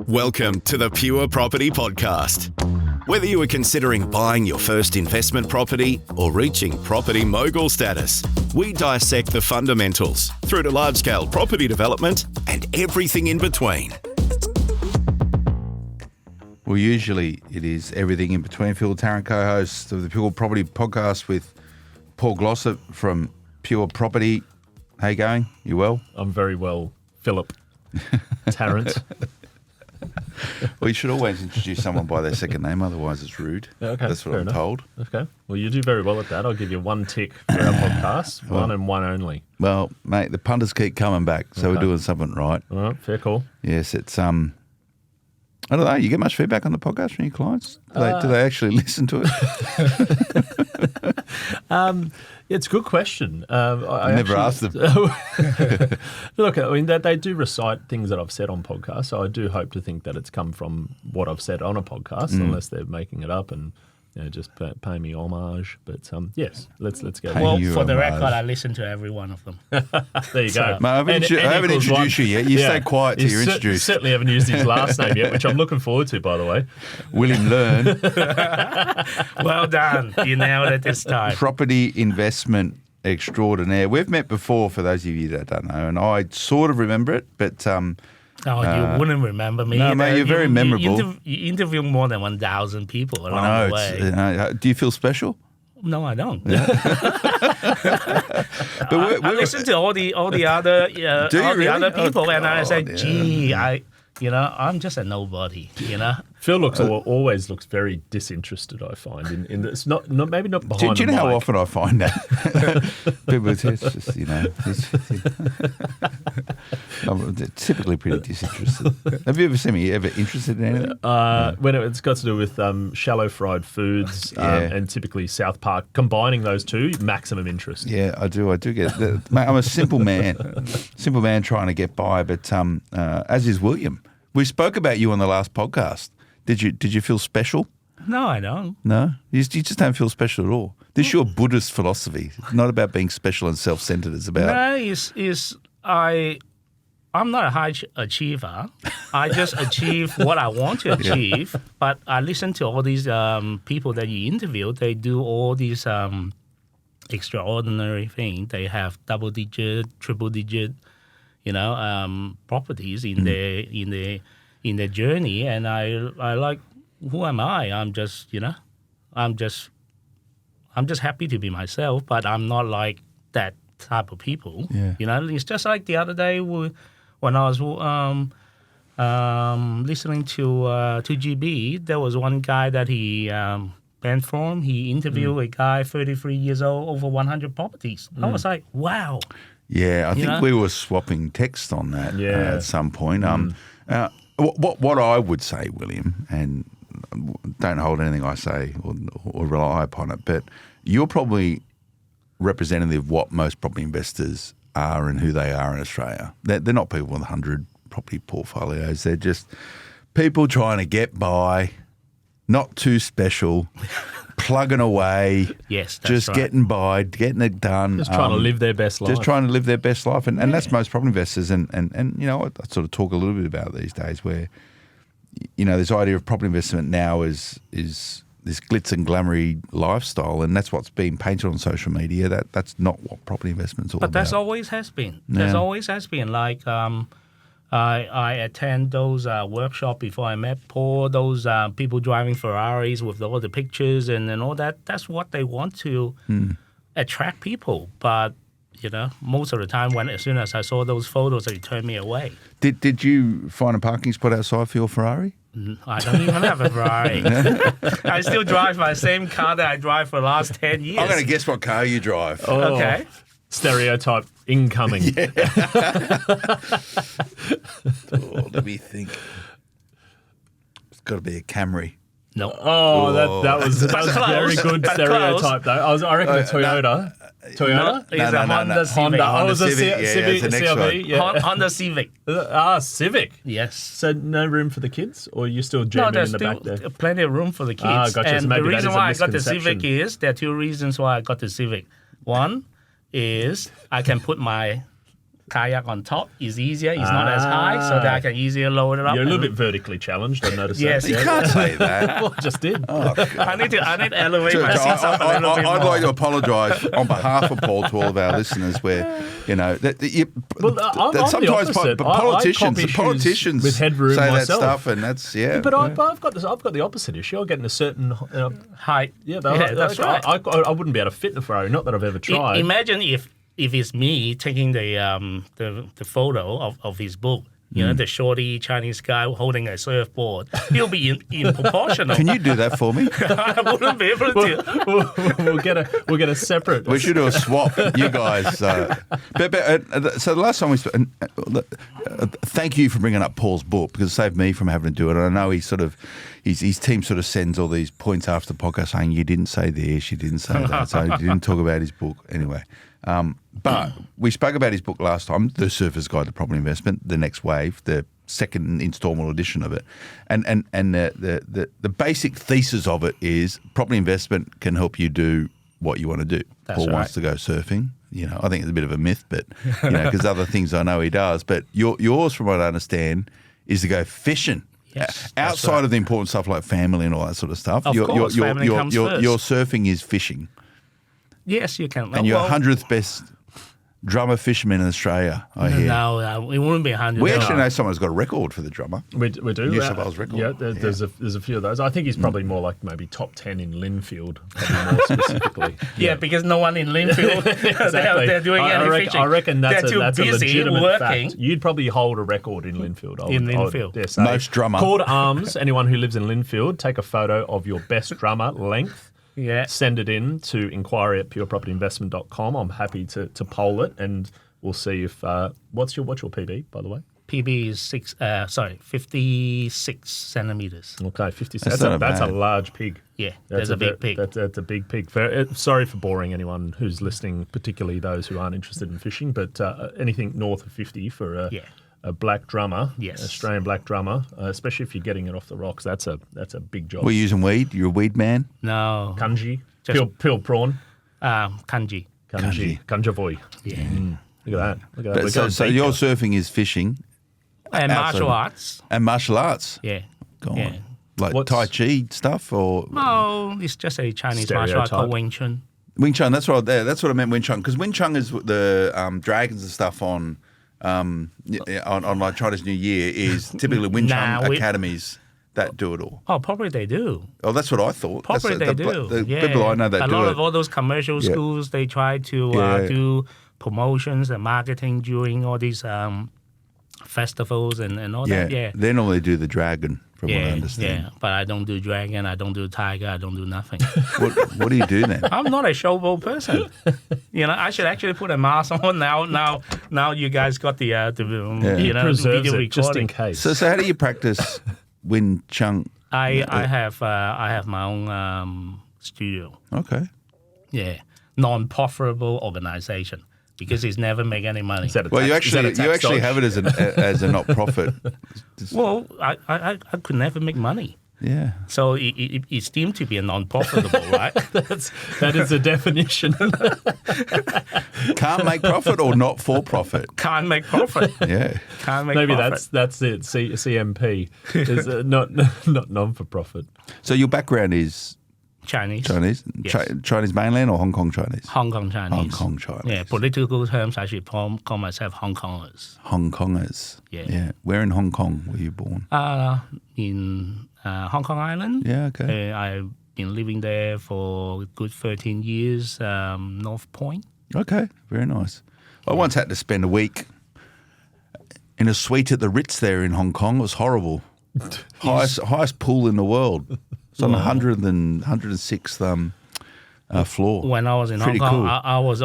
Welcome to the Pure Property Podcast. Whether you are considering buying your first investment property or reaching property mogul status, we dissect the fundamentals through to large-scale property development and everything in between. Well, usually it is everything in between. Phil Tarrant, co-host of the Pure Property Podcast with Paul Glossop from Pure Property. How you going? You well? I'm very well, Philip Tarrant. Well, you should always introduce someone by their second name, otherwise it's rude. Okay, that's what fair I'm enough. told. Okay. Well, you do very well at that. I'll give you one tick for our podcast, one and one only. Well, mate, the punters keep coming back, so we're doing something right. All right, fair call. Yes, it's I don't know. You get much feedback on the podcast from your clients? Do they actually listen to it? It's a good question. I never asked them. Look, I mean, they do recite things that I've said on podcasts, so I do hope to think that it's come from what I've said on a podcast, unless they're making it up and just pay me homage. But yes, let's go. Pay Well, you for the homage. record, I listen to every one of them. There you go. Mate, I haven't introduced you yet. You stay quiet till you're introduced. Certainly haven't used his last name yet, which I'm looking forward to, by the way. William Leung, Well done. You nailed it this time. property investment extraordinaire. We've met before, for those of you that don't know, and I sort of remember it, but Oh, you wouldn't remember me. no, either. mate, you're very memorable. You interview more than 1,000 people along I the know. way. Do you feel special? No, I don't. But I listen to all the other really? other people, and I say, God, gee, I'm just a nobody. Phil always looks very disinterested, I find. In this, not maybe not behind. Do you know the how mic. often I find that? People say, it's just, I'm typically pretty disinterested. Have you ever seen me ever interested in anything? When it's got to do with shallow fried foods and typically South Park, combining those two, maximum interest. Yeah, I do get that. Mate, I'm a simple man trying to get by, but as is William. We spoke about you on the last podcast. Did you feel special? No, I don't. No? You just don't feel special at all. This is your Buddhist philosophy. It's not about being special and self-centered. It's about... No, I'm not a high achiever. I just achieve what I want to achieve. But I listen to all these people that you interview. They do all these extraordinary things. They have double-digit, triple-digit, properties in their journey. And I like, who am I? I'm just happy to be myself. But I'm not like that type of people. Yeah. It's just like the other day when I was listening to 2GB, there was one guy that he went from. He interviewed a guy, 33 years old, over 100 properties. I was like, wow. Yeah, I think we were swapping text on that at some point. What I would say, William, and don't hold anything I say or rely upon it, but you're probably representative of what most property investors are and who they are in Australia. They're not people with 100 property portfolios. They're just people trying to get by, not too special, plugging away. Yes, that's just right. getting by, getting it done. Just trying to live their best life. Just trying to live their best life. And that's most property investors. And I sort of talk a little bit about these days where, this idea of property investment now is this glitz and glamoury lifestyle, and that's what's being painted on social media. That's not what property investment's all about. But that's always has been. Yeah. There's always has been. Like I attend those workshops before I met Paul, those people driving Ferraris with all the pictures and all that. That's what they want to attract people. But, most of the time as soon as I saw those photos, they turned me away. Did you find a parking spot outside for your Ferrari? I don't even have a Ferrari. I still drive my same car that I drive for the last 10 years. I'm going to guess what car you drive. Oh, Okay. Stereotype incoming. Let me think. It's got to be a Camry. No. Oh, that was close. very good But stereotype, though. I reckon a Toyota. Toyota? It's a Honda Civic. Honda. Oh, it was a Civic, yeah, Civic, it's the next CRV. one. Yeah. Honda Civic. Civic. Yes. So no room for the kids, or you still No, jamming in there's the still back there? plenty of room for the kids. Ah, gotcha. So And maybe the that reason is a why I got the misconception. Civic is, there are two reasons why I got the Civic. One is I can put my kayak on top is easier. It's not as high, so that I can easier load it up. You're a little bit vertically challenged, I noticed. Yes. You can't say that. Well, I just did. I need to elevate my So seats up a little bit more. I'd like to apologise on behalf of Paul to all of our listeners where, I'm sometimes the opposite. politicians with headroom say myself. that stuff, and that's, But I've got the opposite issue. I'm getting a certain height. That's right. I wouldn't be able to fit in a Ferrari. Not that I've ever tried. Imagine if it's me taking the photo of his book. The shorty Chinese guy holding a surfboard. He'll be in proportional. Can you do that for me? I wouldn't be able to. We'll get a separate. We should do a swap, you guys. So the last time we spoke, thank you for bringing up Paul's book because it saved me from having to do it. And I know his team sort of sends all these points after the podcast saying you didn't say this, you didn't say that, so he didn't talk about his book anyway. But we spoke about his book last time, The Surfer's Guide to Property Investment, The Next Wave, the second instalment edition of it. And the basic thesis of it is property investment can help you do what you want to do. That's Paul right. wants to go surfing. I think it's a bit of a myth, but because other things I know he does. But yours, from what I understand, is to go fishing. Yes, Outside of the important stuff like family and all that sort of stuff. Of course, family comes first. Your surfing is fishing. Yes, you can. And you're 100th best drummer fisherman in Australia, I hear. No, it wouldn't be 100. We actually know someone who's got a record for the drummer. We do. New South Wales record. Yeah, there's a few of those. I think he's probably more like maybe top 10 in Linfield, probably more specifically. Yeah, because no one in Linfield, Exactly. they're doing any fishing. I reckon that's they're a too busy legitimate working. fact. You'd probably hold a record in Linfield. I would dare say. Most drummer. Call to arms, anyone who lives in Linfield, take a photo of your best drummer length. Yeah. Send it in to inquiry@purepropertyinvestment.com. I'm happy to poll it, and we'll see if what's your PB, by the way? PB is 56 centimeters. Okay, 56. That's not That's a bad. large pig. Yeah, that's a big pig. That's a big pig. Sorry for boring anyone who's listening, particularly those who aren't interested in fishing, but anything north of 50 for a black drummer, Yes. Australian black drummer, especially if you're getting it off the rocks, that's a big job. We're using weed. You're a weed man. No. Kanji, Just- peeled prawn, Kanji. kanjavoy. Yeah. Look at that. We're So going your deep. surfing is fishing And Outside. martial arts. and martial arts. Yeah. Go on. Yeah. Like What's- Tai Chi stuff or No, it's just a Chinese martial art Stereotype. called Wing Chun. Wing Chun. That's what I meant. Wing Chun, because Wing Chun is the dragons and stuff on like Chinese New Year is typically Wing Chun Nah, academies that do it all. Oh, probably they do. Oh, that's what I thought. Probably That's they do. The Yeah. people I know that a do lot it. of all those commercial Yeah. schools, they try to Yeah. do promotions and marketing during all these festivals and all that. Yeah. They normally do the dragon, from what I understand. Yeah, but I don't do dragon, I don't do tiger, I don't do nothing. What do you do then? I'm not a showboat person. I should actually put a mask on now. You guys got the Preserves video it recording. just in case. So how do you practice Wing Chun? I have my own studio. Okay. Yeah, non-profitable organization because it's never make any money. Is that a Well, tax- you is that a tax actually dodge? have it as a not profit. Well, I could never make money. Yeah. So it's deemed to be a non-profitable, right? That is a definition. Can't make profit or not for profit. Can't make profit. Yeah. Can't make Maybe profit. that's it. CMP is not non for profit. So your background is Chinese. Yes. Chinese mainland or Hong Kong Chinese? Hong Kong Chinese. Hong Kong Chinese. Yeah, political terms, I should call myself Hong Kongers. Hong Kongers. Yeah. Where in Hong Kong were you born? In Hong Kong Island. Yeah, okay. I've been living there for a good 13 years, North Point. Okay, very nice. I once had to spend a week in a suite at the Ritz there in Hong Kong. It was horrible. highest pool in the world. It's on the 106th floor. When I was in Pretty Hong Kong, cool. I was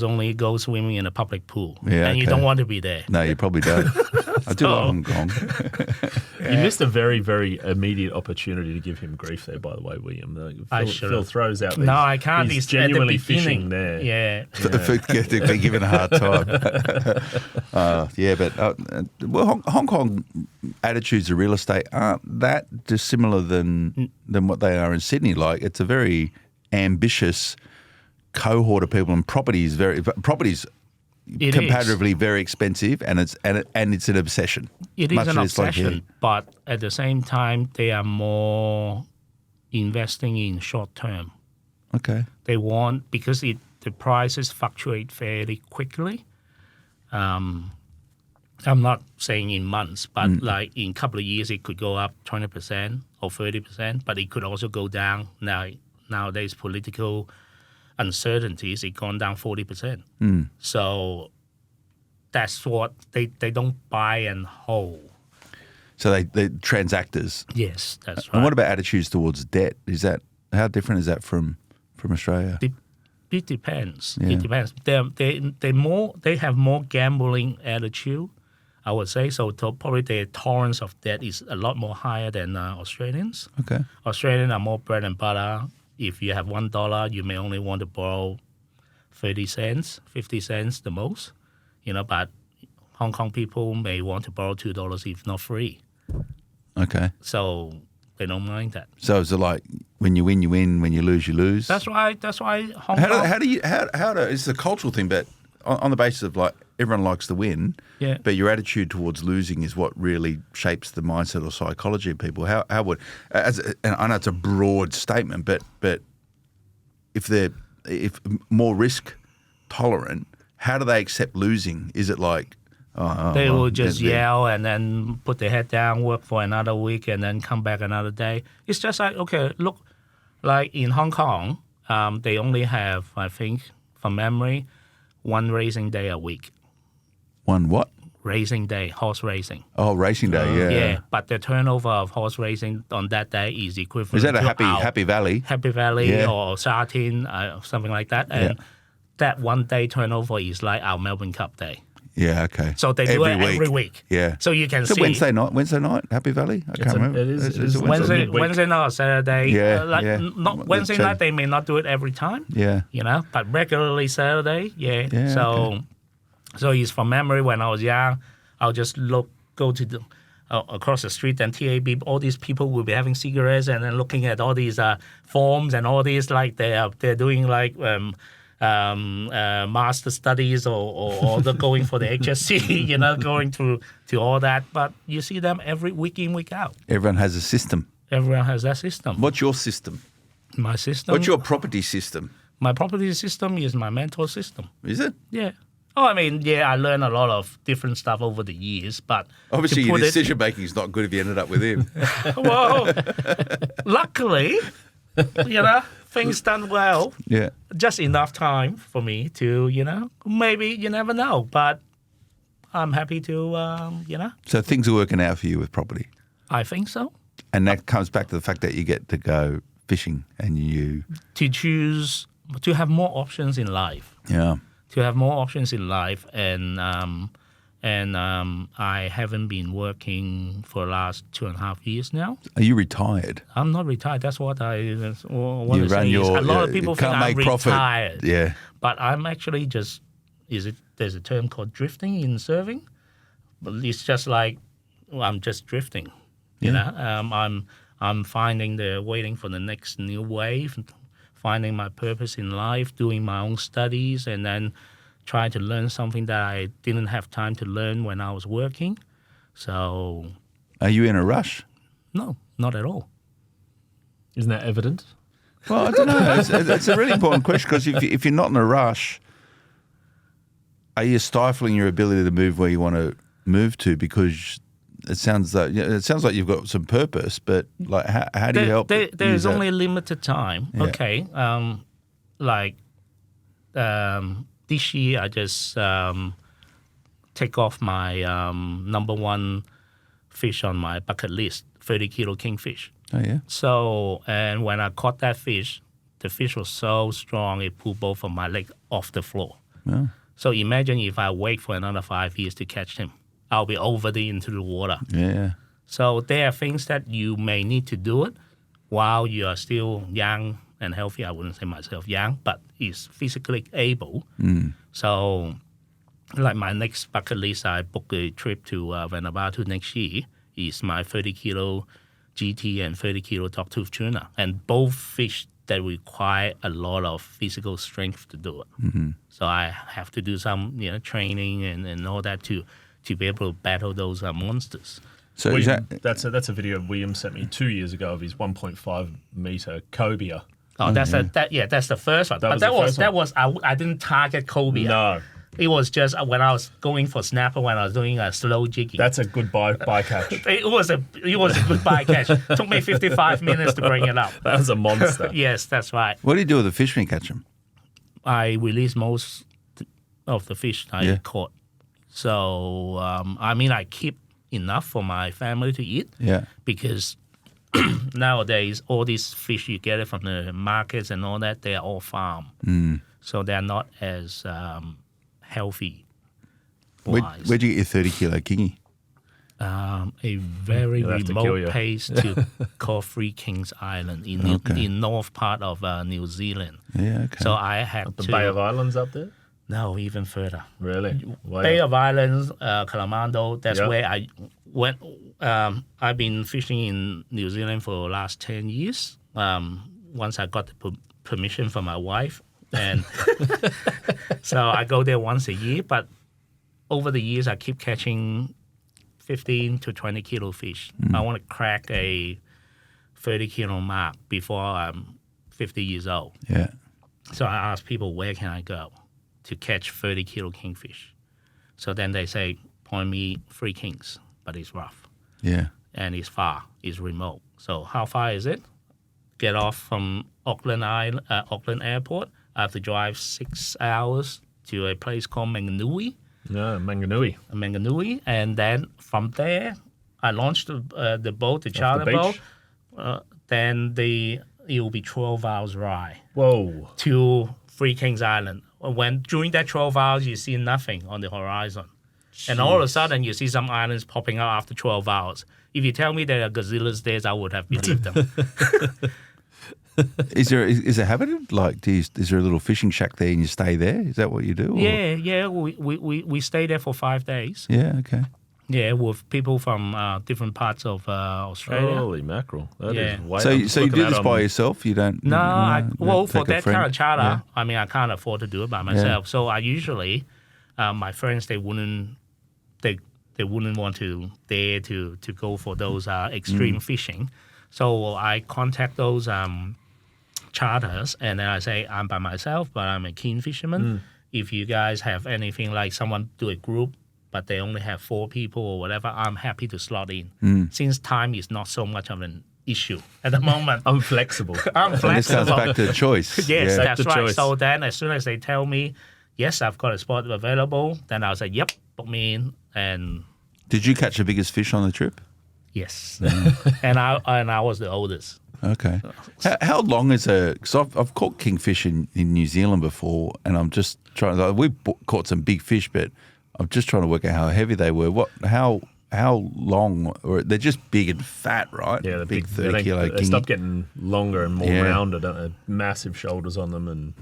only go swimming in a public pool, Yeah, and you okay. don't want to be there. No, you probably don't. I do like Hong Kong. You missed a very, very immediate opportunity to give him grief there, by the way, William. I Phil should've. throws out these, No, I can't. He's It's at the genuinely beginning. fishing there. Yeah. They've been given a hard time. Well, Hong Kong attitudes of real estate aren't that dissimilar than what they are in Sydney. Like, it's a very ambitious cohort of people, and properties, comparatively very expensive, and it's an obsession. It is Much an as like obsession, but at the same time, they are more investing in short term. Okay. They want, because the prices fluctuate fairly quickly. I'm not saying in months, but like in a couple of years, it could go up 20% or 30%, but it could also go down. Nowadays, political uncertainties, it's gone down 40%. So that's what they don't buy and hold. So they transactors. Yes, that's right. And what about attitudes towards debt? How different is that from Australia? It depends. Yeah. It depends. They have more gambling attitude, I would say. So probably the tolerance of debt is a lot more higher than Australians. Okay. Australians are more bread and butter. If you have $1, you may only want to borrow 30 cents, 50 cents the most. But Hong Kong people may want to borrow $2 if not free. Okay. So they don't mind that. So is it like when you win, you win. When you lose, you lose? That's right. That's why Hong Kong. It's a cultural thing, but on the basis of like everyone likes to win, Yeah. but your attitude towards losing is what really shapes the mindset or psychology of people. How would, and I know it's a broad statement, but if more risk tolerant, how do they accept losing? Is it like they will just yell and then put their head down, work for another week, and then come back another day? It's just like, okay, look, like in Hong Kong, they only have, I think, from memory, one racing day a week. One what? Racing day, horse racing. Oh, racing day, yeah. Yeah, but the turnover of horse racing on that day is equivalent Is that a to Happy Valley? Happy Valley Yeah. or Sartine, something like that. And that one day turnover is like our Melbourne Cup day. Yeah, okay. So they do it every week. Yeah. So you can So see. Wednesday night, Happy Valley? I can't remember. It is Wednesday night or Saturday. Yeah, Not Wednesday night, they may not do it every time. Yeah. But regularly Saturday, yeah. Yeah, So it's from memory when I was young, I'll just go to the across the street and TAB, all these people will be having cigarettes and then looking at all these forms and all these, like they're doing like master studies or they're going for the HSC, going to all that. But you see them every week in, week out. Everyone has a system. Everyone has that system. What's your system? My system? What's your property system? My property system is my mental system. Is it? Yeah. Oh, I mean, I learned a lot of different stuff over the years, but obviously your decision making is not good if you ended up with him. Well, luckily, things done well. Yeah. Just enough time for me to, maybe you never know, but I'm happy to, So things are working out for you with property. I think so. And that comes back to the fact that you get to go fishing and to have more options in life. Yeah. To have more options in life, and I haven't been working for the last 2.5 years now. Are you retired? I'm not retired. That's what I want to say. A lot of people think I'm retired. Profit. Yeah. But I'm actually just, there's a term called drifting in surfing. But it's just like, I'm just drifting. I'm waiting for the next new wave, finding my purpose in life, doing my own studies, and then trying to learn something that I didn't have time to learn when I was working. So... Are you in a rush? No, not at all. Isn't that evident? Well, I don't know. It's a really important question, because if you're not in a rush, are you stifling your ability to move where you want to move to? Because it sounds like you've got some purpose, but like how do you help? There's only a limited time. Yeah. Okay, this year I just take off my number one fish on my bucket list, 30-kilo kingfish. Oh yeah. So, and when I caught that fish, the fish was so strong it pulled both of my legs off the floor. Yeah. So imagine if I wait for another 5 years to catch him. I'll be over into the water. Yeah. So there are things that you may need to do it while you are still young and healthy. I wouldn't say myself young, but is physically able. So like my next bucket list, I booked a trip to Vanuatu next year. Is my 30-kilo GT and 30-kilo dogtooth tuna. And both fish that require a lot of physical strength to do it. So I have to do some training and all that to be able to battle those monsters. So that's a video William sent me 2 years ago of his 1.5 meter cobia. Oh, that's the first one. I didn't target cobia. No. It was just when I was going for snapper when I was doing a slow jigging. That's a good bycatch. It was a good bycatch. Took me 55 minutes to bring it up. That was a monster. Yes, that's right. what do you do with the fish when you catch them? I release most of the fish I caught. So I keep enough for my family to eat. Yeah. Because nowadays all these fish you get it from the markets and all that, they are all farm. So they're not as healthy. Where'd you get your 30 kilo kingy? A very remote place called Three Kings Island in north part of New Zealand. Yeah, okay. So I had The Bay of Islands up there? No, even further. Really? Bay of Islands, Kalamando, that's where I went. I've been fishing in New Zealand for the last 10 years. Once I got the permission from my wife. And so I go there once a year. But over the years, I keep catching 15 to 20 kilo fish. I want to crack a 30 kilo mark before I'm 50 years old. Yeah. So I ask people, where can I go to catch 30 kilo kingfish? So then they say, point me Three Kings, but it's rough. Yeah. And it's far, it's remote. So how far is it? Get off from Auckland Airport. I have to drive 6 hours to a place called Manganui. No, Manganui. And then from there, I launched the boat, the charter boat. Then it will be 12 hours ride. Whoa. To Three Kings Island. When during that 12 hours, you see nothing on the horizon. Jeez. And all of a sudden, you see some islands popping out after 12 hours. If you tell me there are gazillas there, I would have believed them. Is there habit? Like, is there a little fishing shack there and you stay there? Is that what you do? Or? Yeah. We stay there for 5 days. Yeah, okay. Yeah, with people from different parts of Australia. Holy mackerel! That is way. So you do this by yourself? You don't? No, for that kind of charter, I can't afford to do it by myself. Yeah. So I usually, my friends, they wouldn't want to dare to go for those extreme fishing. So I contact those charters and then I say, I'm by myself, but I'm a keen fisherman. If you guys have anything like someone do a group, but they only have 4 people or whatever, I'm happy to slot in. Since time is not so much of an issue at the moment. I'm flexible. And this comes back to choice. Yes, that's right. Choice. So then as soon as they tell me, yes, I've got a spot available, then I'll say, yep, book me in. And did you catch the biggest fish on the trip? Yes. and I was the oldest. Okay. How long is because I've caught kingfish in New Zealand before, and I'm just trying. We've caught some big fish, but I'm just trying to work out how heavy they were. How long? Or they're just big and fat, right? Yeah, they're big 30 kilo. They stop getting longer and more rounded, don't they? Massive shoulders on them, and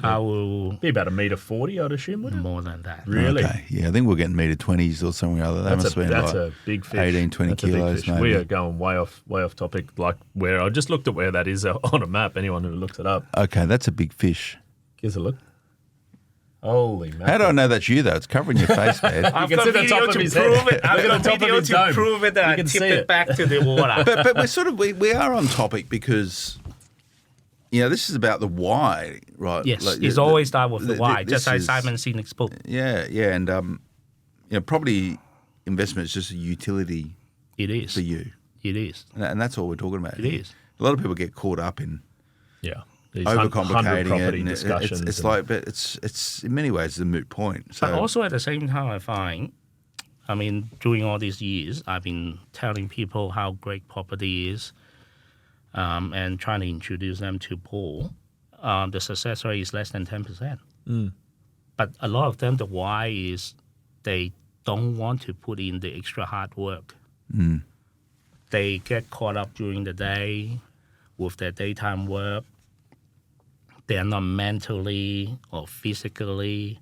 I will be about $1.40 m, I'd assume. Wouldn't it? More than that. Really? Okay. Yeah, I think we're getting $1.20 or something other. That's a big fish. 18, 20 kilos. Maybe. We are going way off topic. Like where I just looked at where that is on a map. Anyone who looks it up. Okay, that's a big fish. Give us a look. Holy man! How do I know that's you though? It's covering your face, man. I've got a video to prove it. I've got a video to prove it that I tipped it back to the water. But we're we are on topic because this is about the why, right? Yes, it's always start with the why, just like Simon Sinek's book. Yeah, and property investment is just a utility. It is for you. It is, and that's all we're talking about. It is. A lot of people get caught up in overcomplicating it. Discussions it's like, but it's in many ways a moot point. So. But also at the same time, I find, during all these years, I've been telling people how great property is, and trying to introduce them to Paul. The success rate is less than 10%. But a lot of them, the why is they don't want to put in the extra hard work. They get caught up during the day with their daytime work. They are not mentally or physically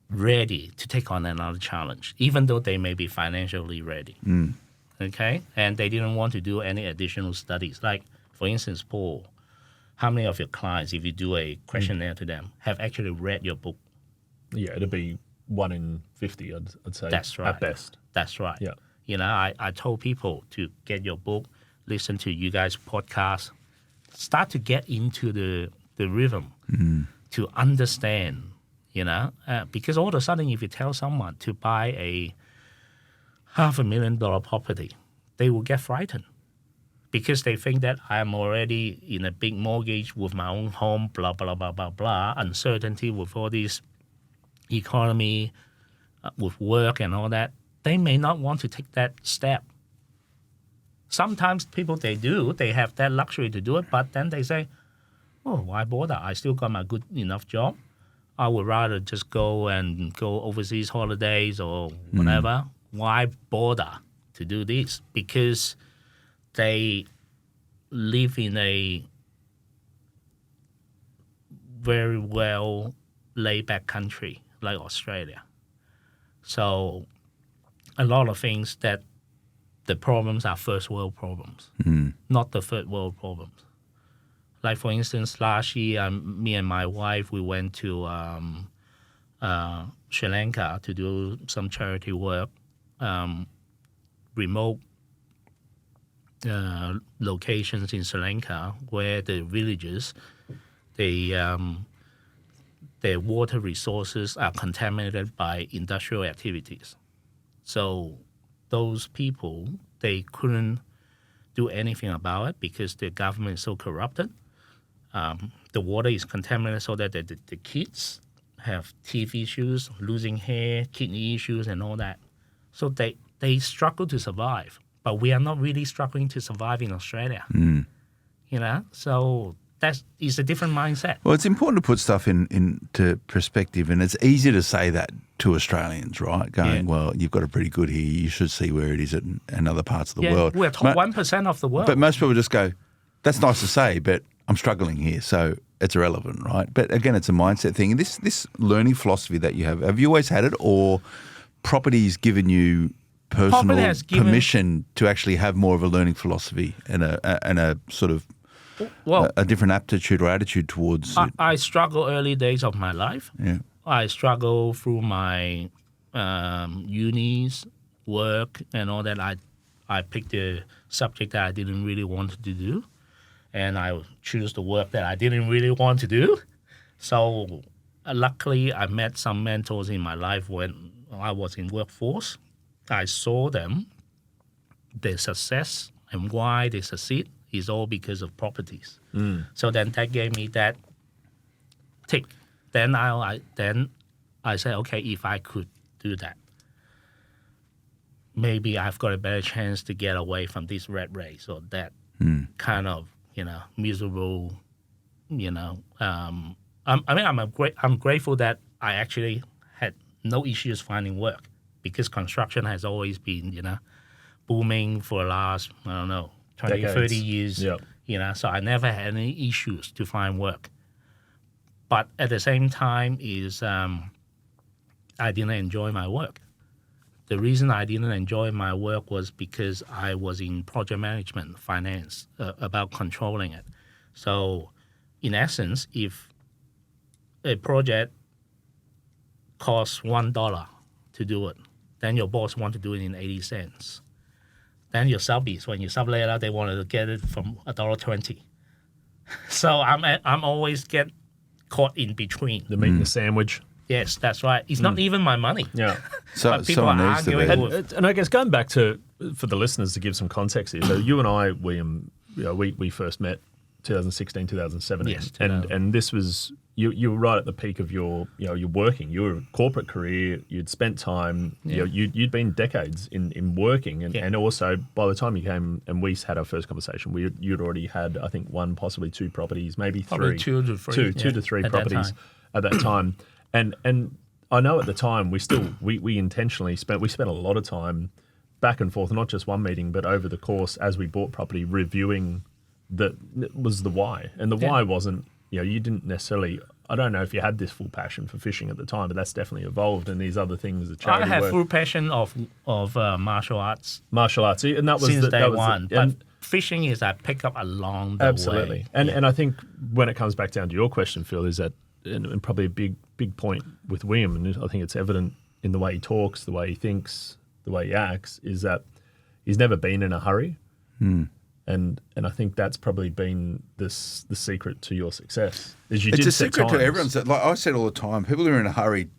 ready to take on another challenge, even though they may be financially ready. Okay? And they didn't want to do any additional studies. Like, for instance, Paul, how many of your clients, if you do a questionnaire to them, have actually read your book? Yeah, it'd be 1 in 50, I'd say. That's right. At best. That's right. Yeah. You know, I told people to get your book, listen to you guys' podcast, start to get into the rhythm to understand, you know, because all of a sudden if you tell someone to buy a $500,000 property, they will get frightened because they think that I'm already in a big mortgage with my own home, blah, blah, blah, blah, blah, uncertainty with all this economy, with work and all that. They may not want to take that step. Sometimes people, they have that luxury to do it, but then they say, oh, why bother? I still got my good enough job. I would rather just go overseas holidays or whatever. Why bother to do this? Because they live in a very well laid-back country like Australia. So a lot of things that the problems are first world problems, not the third world problems. Like, for instance, last year, me and my wife, we went to Sri Lanka to do some charity work, remote locations in Sri Lanka where the villages, their water resources are contaminated by industrial activities. So those people, they couldn't do anything about it because the government is so corrupted. The water is contaminated so that the kids have teeth issues, losing hair, kidney issues, and all that. So they struggle to survive. But we are not really struggling to survive in Australia. You know, so that is a different mindset. Well, it's important to put stuff into perspective, and it's easy to say that to Australians, right? Going, well, you've got it pretty good here. You should see where it is in other parts of the world. We're top 1% of the world. But most people just go, that's nice to say, but I'm struggling here, so it's irrelevant, right? But again, it's a mindset thing. And this learning philosophy that you have you always had it, or property's given you personal permission to actually have more of a learning philosophy and a sort of a different aptitude or attitude towards it? I struggle early days of my life. Yeah. I struggle through my unis, work, and all that. I picked a subject that I didn't really want to do, and I choose the work that I didn't really want to do. So luckily, I met some mentors in my life when I was in workforce. I saw them, their success, and why they succeed is all because of properties. So then that gave me that tick. Then I said, okay, if I could do that, maybe I've got a better chance to get away from this rat race or that kind of, miserable, I'm grateful that I actually had no issues finding work because construction has always been, booming for the last, 20, decades. 30 years, so I never had any issues to find work. But at the same time I didn't enjoy my work. The reason I didn't enjoy my work was because I was in project management, finance, about controlling it. So in essence, if a project costs $1 to do it, then your boss wants to do it in 80 cents. Then your subbies, when you sublet out, they want to get it from $1.20. So I'm always get caught in between. The meat and the sandwich. Yes, that's right. It's not even my money. Yeah. So people are arguing and I guess going back to, for the listeners to give some context here, so you and I, William, we first met 2016, 2017. Yes, and this was, you were right at the peak of your working. You were a corporate career. You'd spent time, you'd been decades in working. And also by the time you came and we had our first conversation, you'd already had, I think, one, possibly two properties, maybe probably three. Two to three properties at that time. And I know at the time we intentionally spent a lot of time back and forth, not just one meeting, but over the course as we bought property, reviewing that was the why. And the why wasn't, you didn't necessarily, I don't know if you had this full passion for fishing at the time, but that's definitely evolved. And these other things, the charity I have work. Full passion of martial arts. Martial arts, and that was since day that was one. and fishing is I pick up along the Absolutely. way. And I think when it comes back down to your question, Phil, is that, and probably a big point with William, and I think it's evident in the way he talks, the way he thinks, the way he acts, is that he's never been in a hurry. And I think that's probably been the secret to your success. Is you it's did a set secret times. to everyone's. Like I said all the time, people who are in a hurry,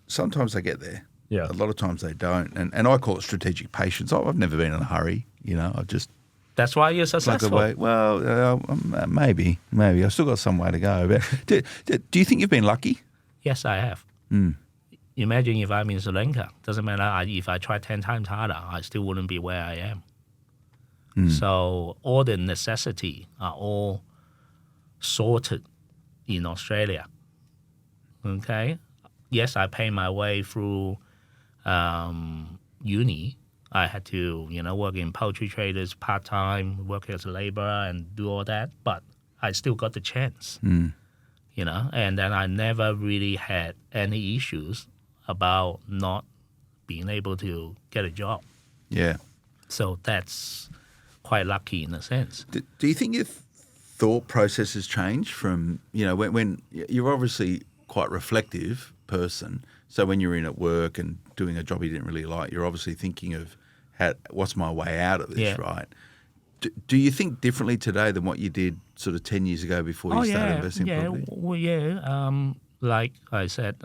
sometimes they get there. Yeah. A lot of times they don't. And I call it strategic patience. I've never been in a hurry, I've just That's why you're plug successful. away. Well, maybe. I've still got some way to go. But do you think you've been lucky? Yes, I have. Imagine if I'm in Sri Lanka. Doesn't matter if I try 10 times harder, I still wouldn't be where I am. So all the necessity are all sorted in Australia. Okay? Yes, I pay my way through uni. I had to, work in poultry traders part-time, work as a laborer and do all that. But I still got the chance, and then I never really had any issues about not being able to get a job. Yeah. So that's quite lucky in a sense. Do you think your thought process has changed from, when you're obviously quite reflective person, so when you're in at work and doing a job you didn't really like, you're obviously thinking of what's my way out of this, right? Do you think differently today than what you did sort of 10 years ago before you started investing in property? Well, like I said,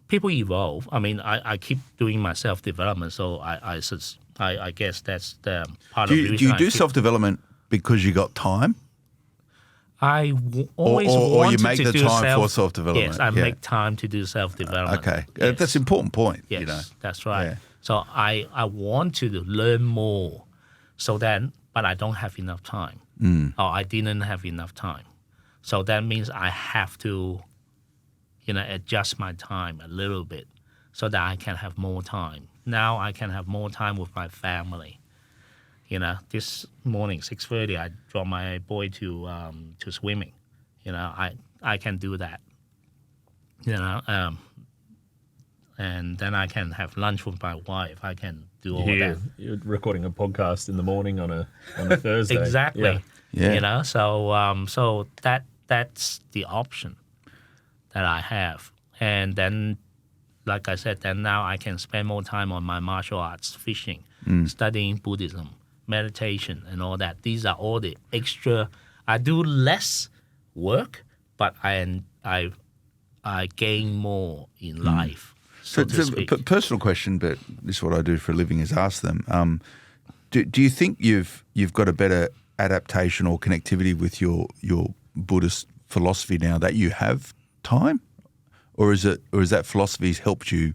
people evolve. I mean, I keep doing my self-development, so I guess that's the part of the reason. Do you do self-development because you got time? I always or wanted you make to the do time for self-development. Yes, I make time to do self-development. Okay. Yes. That's an important point. Yes, that's right. Yeah. So I want to learn more, but I don't have enough time, or I didn't have enough time. So that means I have to, adjust my time a little bit so that I can have more time. Now I can have more time with my family. This morning, 6:30, I dropped my boy to swimming. I can do that. And then I can have lunch with my wife. I can do all that. You're recording a podcast in the morning on a Thursday. Exactly. Yeah. So that's the option that I have. And then, like I said, then now I can spend more time on my martial arts, fishing, studying Buddhism, meditation, and all that. These are all the extra. I do less work, but I gain more in life. So to speak. Personal question, but this is what I do for a living, is ask them. Do you think you've got a better adaptation or connectivity with your Buddhist philosophy now that you have time, or is that philosophy's helped you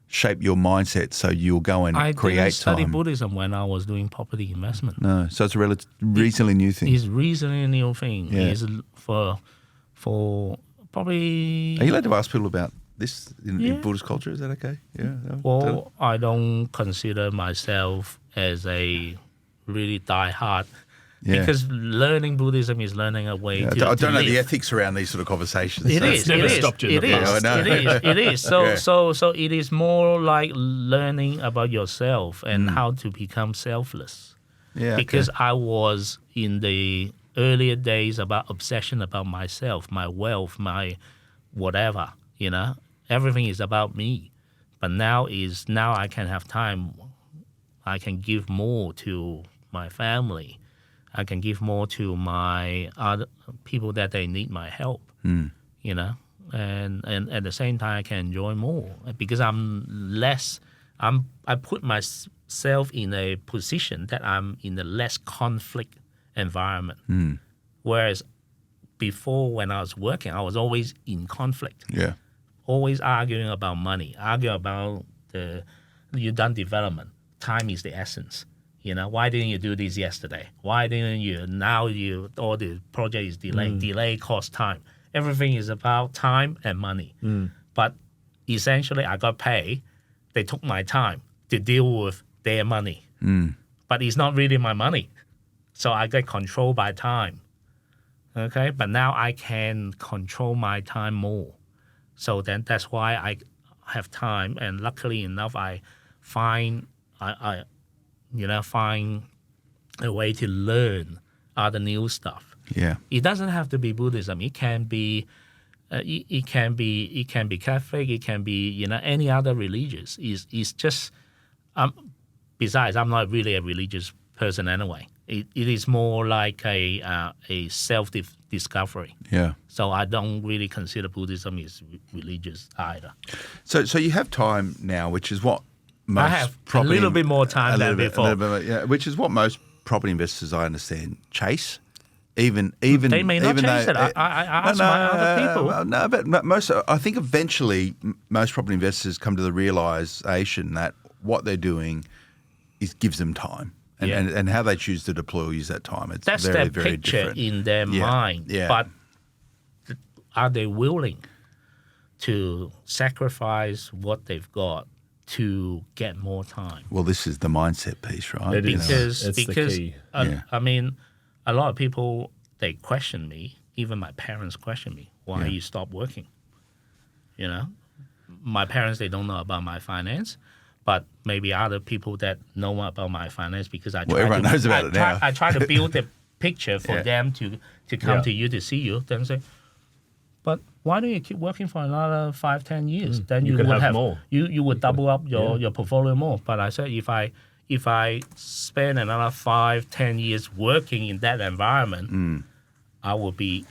shape your mindset so you'll go and create time? I didn't study Buddhism when I was doing property investment. No, so it's a reasonably new thing. It's reasonably new thing. Yeah. It's for probably. Are you allowed to ask people about this in Buddhist culture? Is that okay? Yeah. Well, I don't consider myself as a really die-hard. Yeah. Because learning Buddhism is learning a way to I don't know live. the ethics around these sort of conversations. It so. is. never It is. stopped you in It the is. past. I know. It is. So Yeah. so it is more like learning about yourself and how to become selfless. Yeah. Because I was in the earlier days about obsession about myself, my wealth, my whatever. Everything is about me. But now I can have time. I can give more to my family. I can give more to my other people that they need my help, and at the same time I can enjoy more because I put myself in a position that I'm in a less conflict environment. Whereas before when I was working, I was always in conflict. Yeah. Always arguing about money, arguing about you done development. Time is the essence. Why didn't you do this yesterday? Why didn't you? Now all the project is delayed. Delay costs time. Everything is about time and money. But essentially, I got paid. They took my time to deal with their money. But it's not really my money. So I get controlled by time. Okay? But now I can control my time more. So then that's why I have time. And luckily enough, I find a way to learn other new stuff. Yeah. It doesn't have to be Buddhism. It can be, it can be Catholic. It can be any other religious. It's just. Besides, I'm not really a religious person anyway. It is more like a self-discovery. Yeah. So I don't really consider Buddhism is religious either. So you have time now, which is what most I have a little bit more time than before. Which is what most property investors, I understand, chase. Even they may not chase it. I ask my other people. No, but most. I think eventually most property investors come to the realization that what they're doing gives them time. And how they choose to deploy or use that time, it's that's very, their very picture different. in their mind. Yeah. But are they willing to sacrifice what they've got to get more time? Well, this is the mindset piece, right? It is. It's the key. I mean, a lot of people, they question me. Even my parents question me. Why you stop working? My parents, they don't know about my finance. But maybe other people that know about my finance because everyone knows about it now. I try to build a picture for them to come to you to see you. Then say, but why don't you keep working for another 5-10 years? Then you would have more. You would double up your portfolio more. But I said if I spend another 5-10 years working in that environment, I will be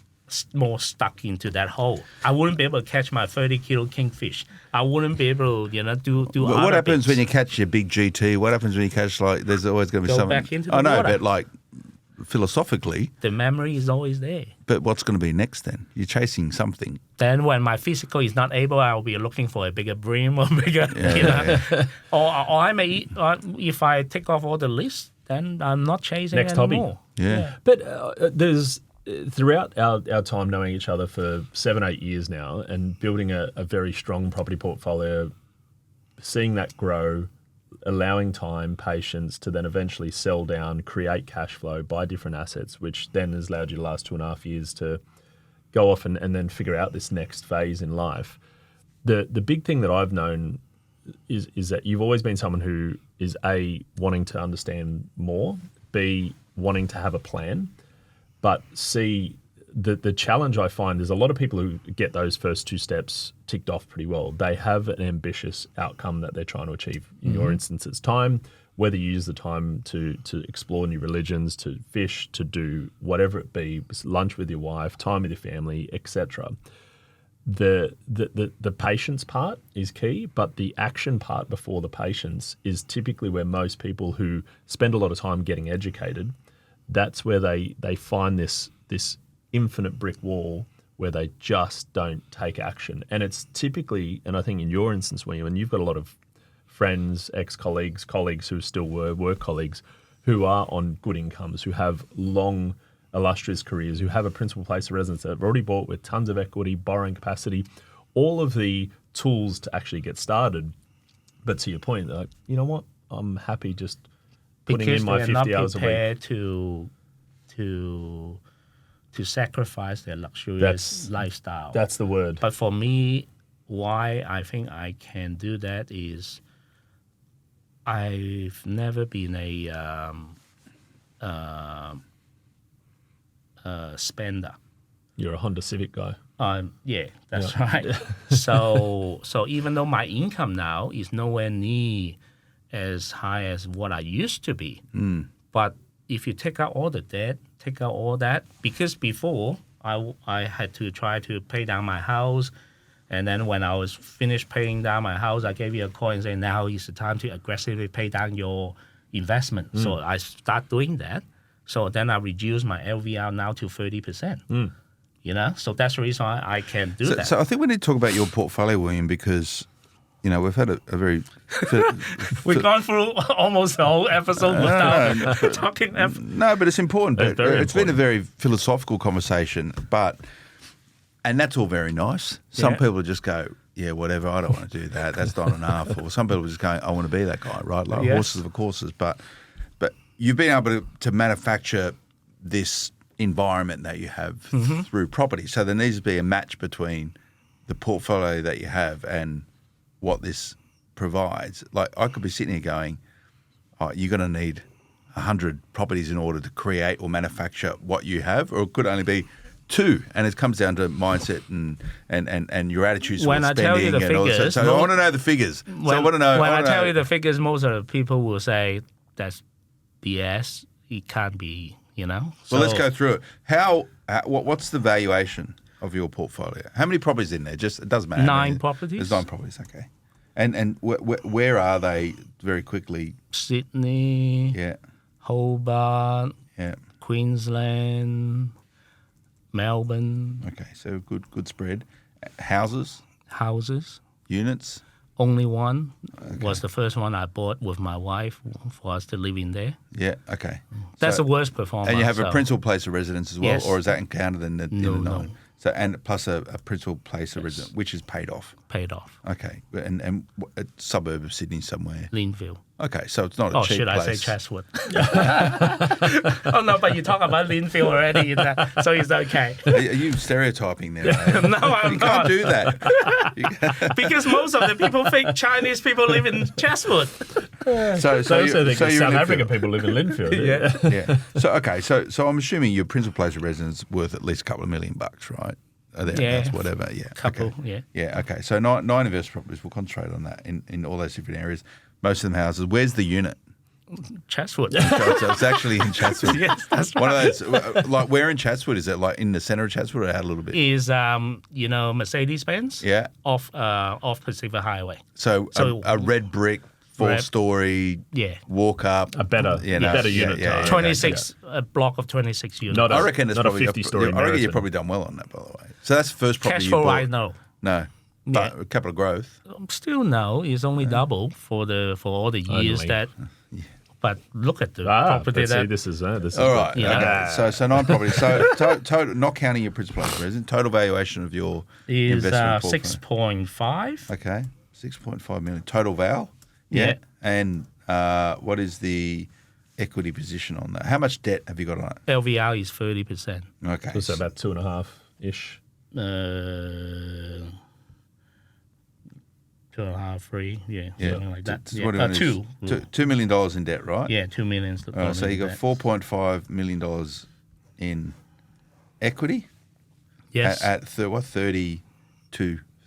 more stuck into that hole. I wouldn't be able to catch my 30-kilo kingfish. I wouldn't be able to, do well, other what happens bits. when you catch your big GT? What happens when you catch, there's always going to be something... back into the I know, water. but, philosophically... The memory is always there. But what's going to be next then? You're chasing something. Then when my physical is not able, I'll be looking for a bigger bream or bigger... Or I may... if I take off all the lists, then I'm not chasing next anymore. hobby. Yeah. But there's... Throughout our time knowing each other for 7-8 years now and building a very strong property portfolio, seeing that grow, allowing time, patience to then eventually sell down, create cash flow, buy different assets, which then has allowed you the last 2.5 years to go off and then figure out this next phase in life. The big thing that I've known is that you've always been someone who is A, wanting to understand more, B, wanting to have a plan, but C, the challenge I find is a lot of people who get those first 2 steps ticked off pretty well. They have an ambitious outcome that they're trying to achieve. In your instance, it's time, whether you use the time to explore new religions, to fish, to do whatever it be, lunch with your wife, time with your family, etc. The patience part is key, but the action part before the patience is typically where most people who spend a lot of time getting educated, that's where they find this infinite brick wall where they just don't take action. And it's typically, and I think in your instance, when you've got a lot of friends, ex-colleagues, colleagues who still were work colleagues, who are on good incomes, who have long, illustrious careers, who have a principal place of residence that have already bought with tons of equity, borrowing capacity, all of the tools to actually get started. But to your point, they're like, you know what? I'm happy just putting in my 50 hours a week. Because they're not prepared to sacrifice their luxurious lifestyle. That's the word. But for me, why I think I can do that is I've never been a spender. You're a Honda Civic guy. Yeah, that's right. So even though my income now is nowhere near as high as what I used to be, but if you take out all the debt, take out all that, because before I had to try to pay down my house, and then when I was finished paying down my house, I gave you a call and say, now is the time to aggressively pay down your investment. So I start doing that. So then I reduce my LVR now to 30%. So that's the reason why I can do that. So I think we need to talk about your portfolio, William, because we've had a very... We've gone through almost the whole episode without talking... No, but it's important. It's been a very philosophical conversation, and that's all very nice. Some people just go, yeah, whatever, I don't want to do that. That's not enough. Or some people just go, I want to be that guy, right? Like horses for courses. But you've been able to manufacture this environment that you have through property. So there needs to be a match between the portfolio that you have and what this provides. Like I could be sitting here going, oh, you're going to need 100 properties in order to create or manufacture what you have, or it could only be 2, and it comes down to mindset and your attitudes towards spending. When I tell you the figures, so I want to know the figures. When I tell you the figures, most of the people will say that's BS. It can't be, So, well, let's go through it. What's the valuation of your portfolio? How many properties in there? Just it doesn't matter. 9 properties. There's 9 properties. Okay. And where are they? Very quickly. Sydney. Yeah. Hobart. Yeah. Queensland. Melbourne. Okay, so good spread. Houses. Units. Only one was the first one I bought with my wife for us to live in there. Yeah, okay. That's the worst performance. And you have a principal place of residence as well, Yes. or is that encountered in the 9? No. So and plus a principal place of residence, which is paid off. Paid off. Okay, and a suburb of Sydney somewhere. Linville. Okay, so it's not a cheap should place. I say Chatswood? Oh no, but you talk about Linville already, so it's okay. Are you stereotyping there? No, I'm You not. can't do that. Because most of the people think Chinese people live in Chatswood. So I also think you're South in African people live in Linfield. Yeah. Yeah. So okay. So I'm assuming your principal place of residence is worth at least a couple of $1 million, right? That's whatever. Yeah. Couple. Okay. Yeah. Yeah. Okay. So 9 investment properties. We'll concentrate on that in all those different areas. Most of them houses. Where's the unit? Chatswood. So it's actually in Chatswood. Yes, that's One of those. Like where in Chatswood is it? Like in the centre of Chatswood, or out a little bit? Is Mercedes-Benz? Yeah. Off Pacific Highway. So a red brick. 4-story, walk up, a better unit. Yeah, 26 a block of 26 units. I reckon it's not probably a 50-story. I reckon you've probably done well on that, by the way. So that's the first property Cash you flow, bought. I know. No, but a capital growth. Still no. It's only double for all the years Only. that. But look at the property but that. see, this is All right. Yeah. Okay. So 9 properties. So total, not counting your principal resident, total valuation of your is investment portfolio. 6.5. Okay, 6.5 million total val. Yeah. And what is the equity position on that? How much debt have you got on it? LVR is 30%. Okay. So about 2.5-ish. 2.5, 3, something like that. So what do you want is $2 million in debt, right? Yeah, $2 million. So you got $4.5 million in equity. Yes. At 32,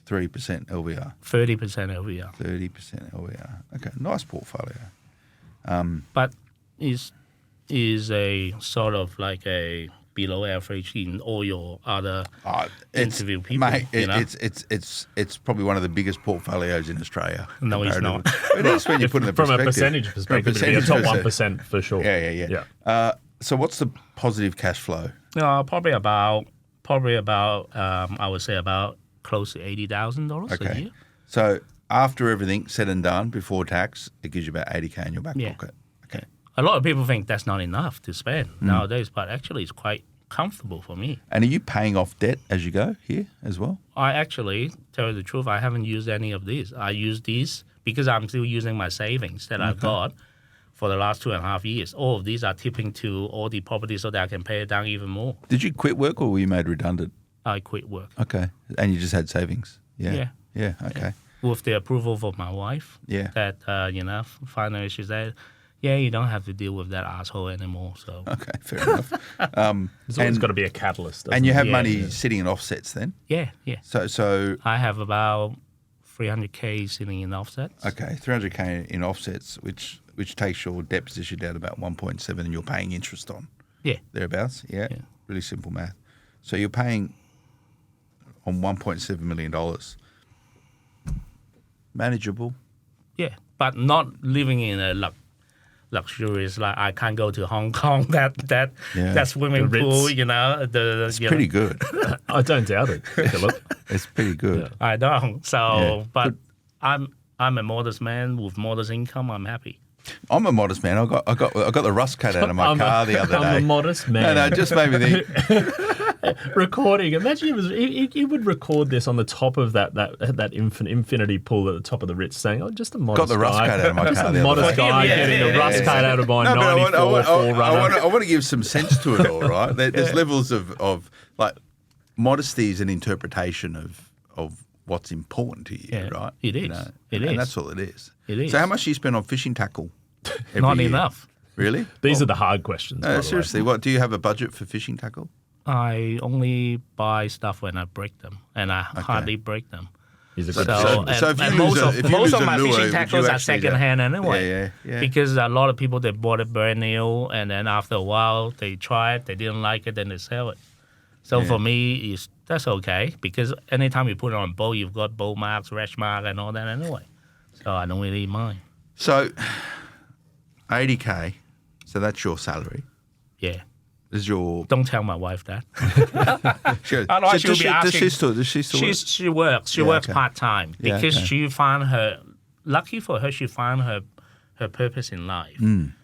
3% LVR. 30% LVR. 30% LVR. Okay, nice portfolio. But is a sort of like a below average in all your other interview people. Mate, it's probably one of the biggest portfolios in Australia. No, it's not. It is when you put it in the From a perspective. percentage perspective, it'd be a top 1% for sure. Yeah. So what's the positive cash flow? Probably about I would say about close to $80,000 a year. So after everything said and done, before tax, it gives you about $80,000 in your back pocket. Okay. A lot of people think that's not enough to spend nowadays, but actually it's quite comfortable for me. And are you paying off debt as you go here as well? I actually, tell you the truth, I haven't used any of these. I use these because I'm still using my savings that I've got for the last 2.5 years. All of these are tipping to all the properties so that I can pay it down even more. Did you quit work or were you made redundant? I quit work. Okay. And you just had savings? Yeah. Okay. Yeah. With the approval of my wife. Yeah. That, finally she said, you don't have to deal with that asshole anymore. So. Okay, fair enough. There's always got to be a catalyst. And you have there? money sitting in offsets then? Yeah. So I have about $300K sitting in offsets. Okay, $300K in offsets, which takes your debt position down to about 1.7 and you're paying interest on. Yeah. Thereabouts? Yeah. Really simple math. So you're paying on $1.7 million. Manageable. Yeah, but not living in a luxurious, like I can't go to Hong Kong, that swimming pool, It's pretty good. I don't doubt it. Take a look. It's pretty good. Yeah. I don't. So, but I'm a modest man with modest income. I'm happy. I'm a modest man. I got the rust cut out of my car the other day. I'm a modest man. No, just made me think. Recording. Imagine he would record this on the top of that infinity pool at the top of the Ritz, saying, just a modest Got the rust cut out of my car. Just a modest guy getting the rust cut out of my 94 4Runner. I want to give some sense to it all, right? There's levels of like modesty is an interpretation of what's important to you, right? It is. It is. And that's all it is. It is. So how much do you spend on fishing tackle? Not year? enough. Really? These are the hard questions. By the seriously, what do you have a budget for fishing tackle? I only buy stuff when I break them, and I hardly break them. He's a good So, fisherman. most of my lure, fishing would tackles you are actually secondhand anyway. Yeah. Because a lot of people, they bought it brand new, and then after a while, they try it, they didn't like it, then they sell it. So for me, that's okay, because anytime you put it on a boat, you've got bow marks, rash mark, and all that anyway. So I don't really mind. So, $80K, so that's your salary. Yeah. Is your... Don't tell my wife that. Otherwise she'll be asking. Does she still work? She works. She works okay. part-time because she found her... Lucky for her, she found her purpose in life.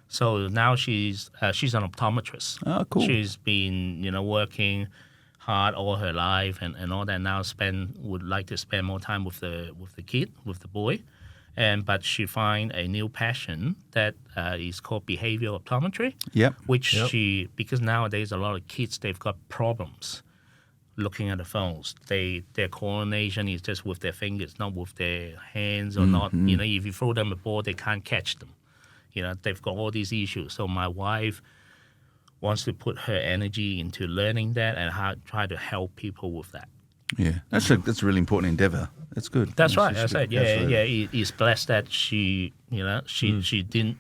So now she's an optometrist. Oh, cool. She's been, working hard all her life and all that. Now would like to spend more time with the kid, with the boy. But she find a new passion that is called behavioral optometry. Yep. Because nowadays a lot of kids, they've got problems looking at the phones. Their coordination is just with their fingers, not with their hands or not. If you throw them a ball, they can't catch them. They've got all these issues. So my wife wants to put her energy into learning that and try to help people with that. Yeah, that's a really important endeavour. That's good. That's right. I said, He's blessed that she didn't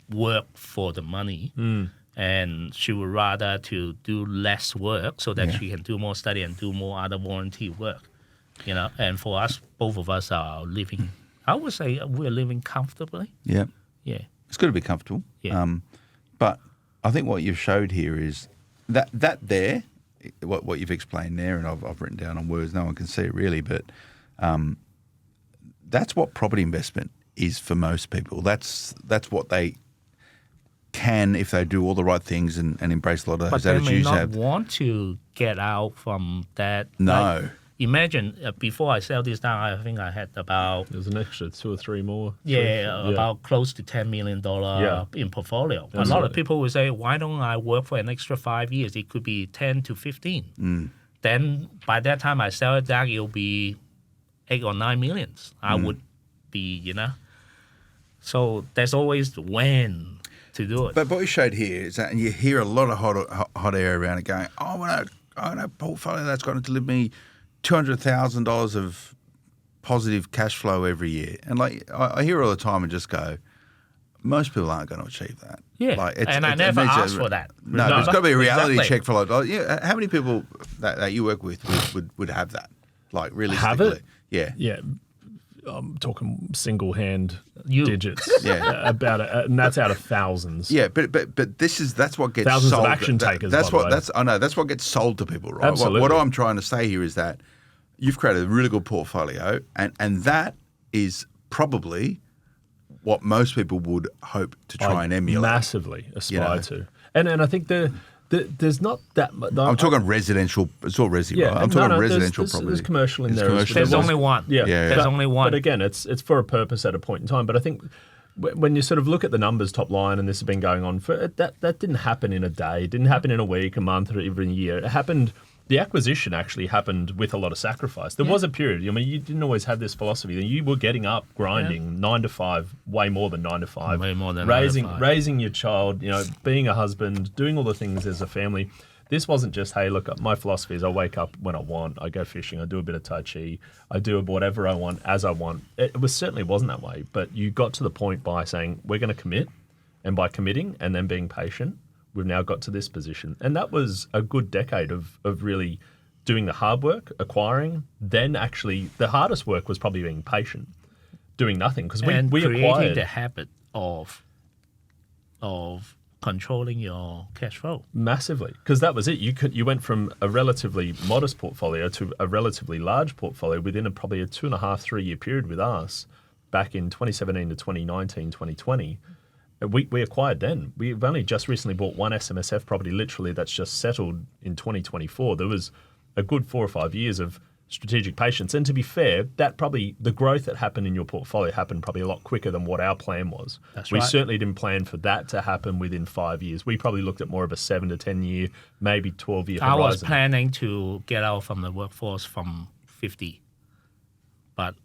work for the money, and she would rather to do less work so that she can do more study and do more other volunteer work. And for us, both of us are living. I would say we're living comfortably. Yeah. Yeah. It's got to be comfortable. Yeah. But I think what you've showed here is that there. What you've explained there, and I've written down on words, no one can see it really, but that's what property investment is for most people. That's what they can if they do all the right things and embrace a lot of those attitudes. But they may not want to get out from that. No. Like, imagine before I sell this down, I think I had about... There's an extra 2 or 3 more. About close to $10 million in portfolio. Absolutely. A lot of people will say, why don't I work for an extra 5 years? It could be 10 to 15. Then by that time I sell it down, it'll be 8 or 9 millions. I would be, So there's always the when to do it. But what you showed here is that, and you hear a lot of hot air around it going, I want a portfolio that's going to deliver me $200,000 of positive cash flow every year. And I hear all the time and just go, most people aren't going to achieve that. Yeah, I never asked for that. No, there's got to be a reality check for how many people that you work with would have that? Like realistically. Have it? Yeah. Yeah. I'm talking single hand digits. Yeah. About it, and that's out of thousands. Yeah, but that's what gets thousands sold. Of action takers. That's what gets sold to people, right? Absolutely. What I'm trying to say here is that you've created a really good portfolio, and that is probably what most people would hope to try and emulate. Massively aspire to. And I think there's not that much. I'm talking residential. It's all resi, right? I'm talking residential property. There's commercial in there. Commercial. There's only one. Yeah. There's only one. But again, it's for a purpose at a point in time. But I think when you sort of look at the numbers top line, and this has been going on for that didn't happen in a day. It didn't happen in a week, a month, or even a year. It happened. The acquisition actually happened with a lot of sacrifice. There was a period. I mean, you didn't always have this philosophy. You were getting up, grinding 9 to 5, way more than 9 to 5. Way more than raising your child. Being a husband, doing all the things as a family. This wasn't just, hey, look, my philosophy is I wake up when I want, I go fishing, I do a bit of Tai Chi, I do whatever I want as I want. It certainly wasn't that way, but you got to the point by saying, we're going to commit, and by committing and then being patient, we've now got to this position. And that was a good decade of really doing the hard work, acquiring, then actually the hardest work was probably being patient, doing nothing, because we creating acquired the habit of controlling your cash flow massively, because that was it. You went from a relatively modest portfolio to a relatively large portfolio within probably a 2.5-3 year period with us back in 2017 to 2019, 2020. We acquired then. We've only just recently bought one SMSF property, literally, that's just settled in 2024. There was a good 4 or 5 years of strategic patience. And to be fair, that probably the growth that happened in your portfolio happened probably a lot quicker than what our plan was. We certainly didn't plan for that to happen within 5 years. We probably looked at more of a 7 to 10 year, maybe 12 year horizon. I was planning to get out from the workforce from 50, but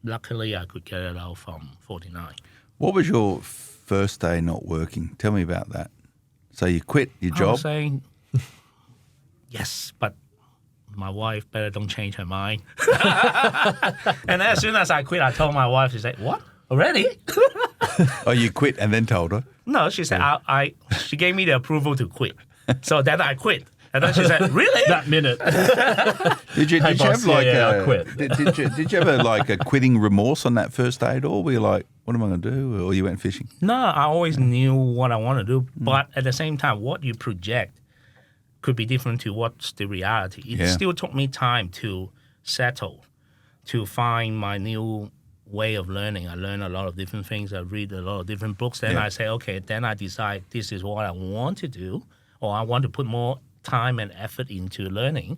luckily I could get it out from 49. What was your first day not working? Tell me about that. So you quit your I job? was saying, yes, but my wife better don't change her mind. And as soon as I quit, I told my wife, she said, what? Already? Oh, you quit and then told her? No, she said, she gave me the approval to quit. So then I quit. And then she said, really? That minute. Did you Hey, boss, have like I quit. Did you have like a quitting remorse on that first day at all? Were you like, what am I going to do? Or you went fishing? No, I always knew what I want to do. But at the same time, what you project could be different to what's the reality. It still took me time to settle, to find my new way of learning. I learned a lot of different things. I read a lot of different books. Then I say, okay, then I decide this is what I want to do, or I want to put more time and effort into learning.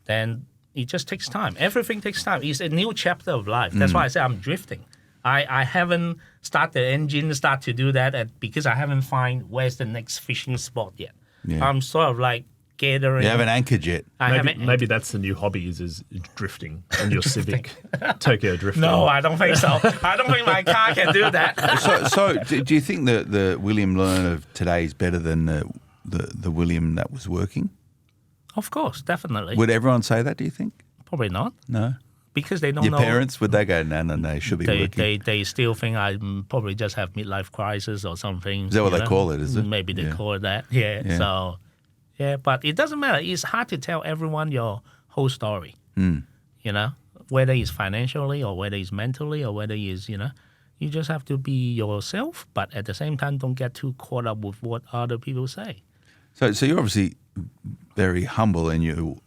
Then it just takes time. Everything takes time. It's a new chapter of life. That's why I say I'm drifting. I haven't started the engine, start to do that because I haven't find where's the next fishing spot yet. Yeah. I'm sort of like gathering. You haven't anchored yet. Maybe that's the new hobby is drifting and your Civic Tokyo drifting. No, I don't think so. I don't think my car can do that. So do you think that the William Leung of today is better than the William that was working? Of course, definitely. Would everyone say that, do you think? Probably not. No. Because they don't Your know. Your parents, would they go, no, they should be working? They still think I probably just have midlife crisis or something. Is that what they call it, is it? Maybe they call it that. Yeah. So, but it doesn't matter. It's hard to tell everyone your whole story. You know, whether it's financially or whether it's mentally or whether it's, you just have to be yourself, but at the same time, don't get too caught up with what other people say. So you're obviously very humble, and you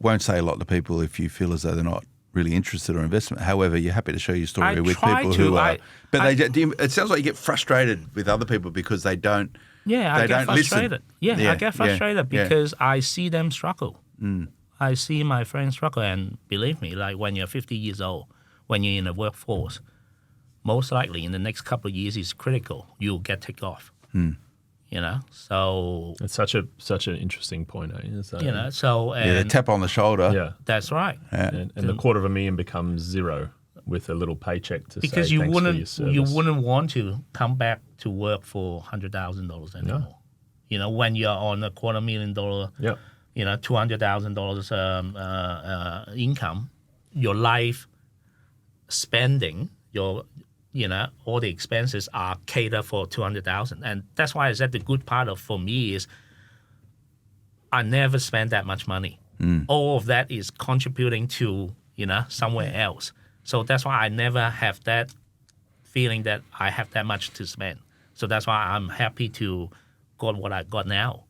won't say a lot to people if you feel as though they're not really interested or investment. However, you're happy to share your story with people who are. It sounds like you get frustrated with other people because they don't. Yeah, I get frustrated. I get frustrated because I see them struggle. I see my friends struggle, and believe me, like when you're 50 years old, when you're in the workforce, most likely in the next couple of years is critical. You'll get ticked off. So it's such an interesting point, So, the tap on the shoulder. Yeah, that's right. Yeah. And the $250,000 becomes zero with a little paycheck to because say you thanks wouldn't for your service. you wouldn't want to come back to work for $100,000 anymore. No. When you're on a $250,000, $200,000 income, your life spending, all the expenses are catered for $200,000, and that's why I said the good part for me is I never spend that much money. All of that is contributing to somewhere else. So that's why I never have that feeling that I have that much to spend. So that's why I'm happy to got what I got now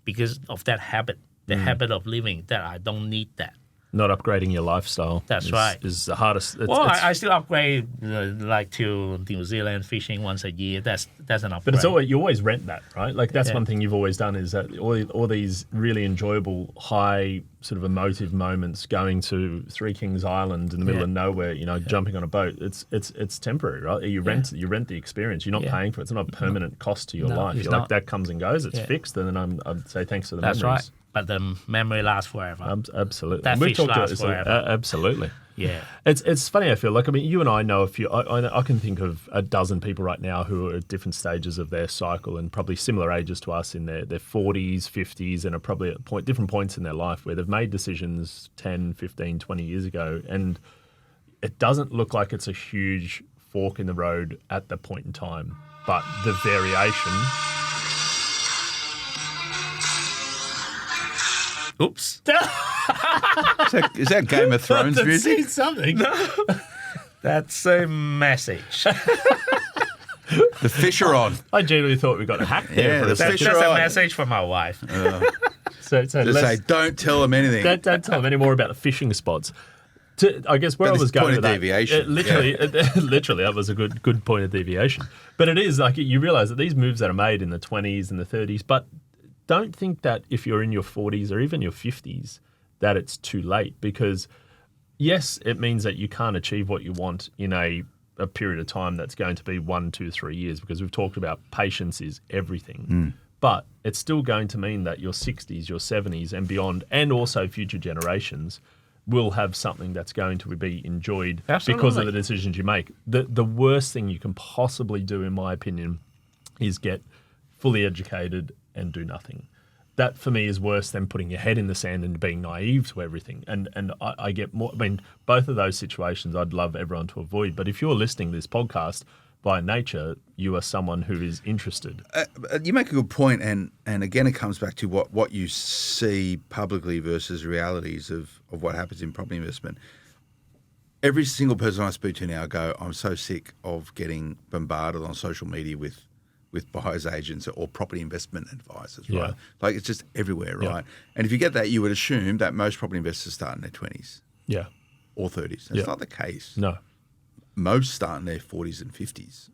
because of that habit, the habit of living that I don't need that. Not upgrading your lifestyle. That's right. Is the hardest. I still upgrade like to New Zealand fishing once a year. That's an upgrade. But you always rent that, right? Like that's one thing you've always done is that all these really enjoyable, high sort of emotive moments going to Three Kings Island in the middle of nowhere, jumping on a boat. It's temporary, right? You rent the experience. You're not paying for it. It's not a permanent cost to your life. You're like that comes and goes. It's fixed, and then I'd say thanks for the memories. That's right. But the memory lasts forever. Absolutely. That fish lasts forever. Absolutely. Yeah. It's funny, I feel like, you and I know a few, I can think of a dozen people right now who are at different stages of their cycle and probably similar ages to us in their 40s, 50s, and are probably at different points in their life where they've made decisions 10, 15, 20 years ago. And it doesn't look like it's a huge fork in the road at the point in time, but the variation... Oops. Is that Game of Thrones music? Something. No. That's a message. The fish are on. I genuinely thought we got hacked there. Yeah, that's a message from my wife. So say, don't tell them anything. Don't tell them any more about the fishing spots. I guess where I was going with that, deviation. Literally, that was a good point of deviation. But it is like you realise that these moves that are made in the 20s and the 30s, but don't think that if you're in your 40s or even your 50s that it's too late because, yes, it means that you can't achieve what you want in a period of time that's going to be 1, 2, 3 years because we've talked about patience is everything. But it's still going to mean that your 60s, your 70s and beyond and also future generations, will have something that's going to be enjoyed Absolutely. because of the decisions you make. The worst thing you can possibly do, in my opinion, is get fully educated and do nothing. That for me is worse than putting your head in the sand and being naive to everything. And I get more. I mean, both of those situations I'd love everyone to avoid. But if you're listening to this podcast, by nature, you are someone who is interested. You make a good point, and again, it comes back to what you see publicly versus realities of what happens in property investment. Every single person I speak to now go, I'm so sick of getting bombarded on social media with buyer's agents or property investment advisors, right? Yeah. Like, it's just everywhere, right? And if you get that, you would assume that most property investors start in their 20s Yeah. or 30s. That's Yeah. not the case. No. Most start in their 40s and 50s.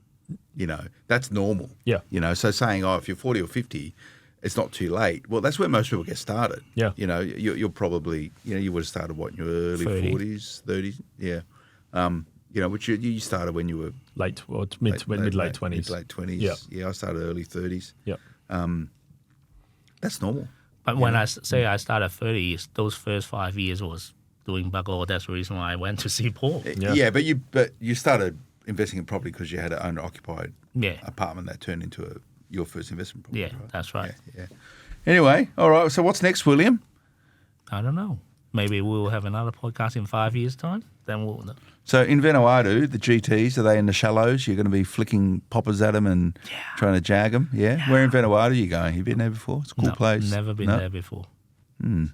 You know, that's normal. Yeah. You know, so saying, if you're 40 or 50, it's not too late. Well, that's where most people get started. Yeah. You know, you're probably, you would have started, in your early 30. 40s, 30s? Yeah. Which you started when you were Mid late 20s. Mid late 20s. Yeah. Yeah, I started early 30s. Yeah. That's normal. But when I say I started 30, those first 5 years was doing buckle. That's the reason why I went to see Paul. Yeah, but you started investing in property because you had an owner-occupied Yeah. apartment that turned into your first investment property. Yeah, right? that's right. Yeah. Anyway, all right. So what's next, William? I don't know. Maybe we'll have another podcast in 5 years' time. Then we'll know. So in Vanuatu, the GTs, are they in the shallows? You're going to be flicking poppers at them and trying to jag them? Yeah? Where in Vanuatu are you going? You been there before? It's a cool place. Never been there before.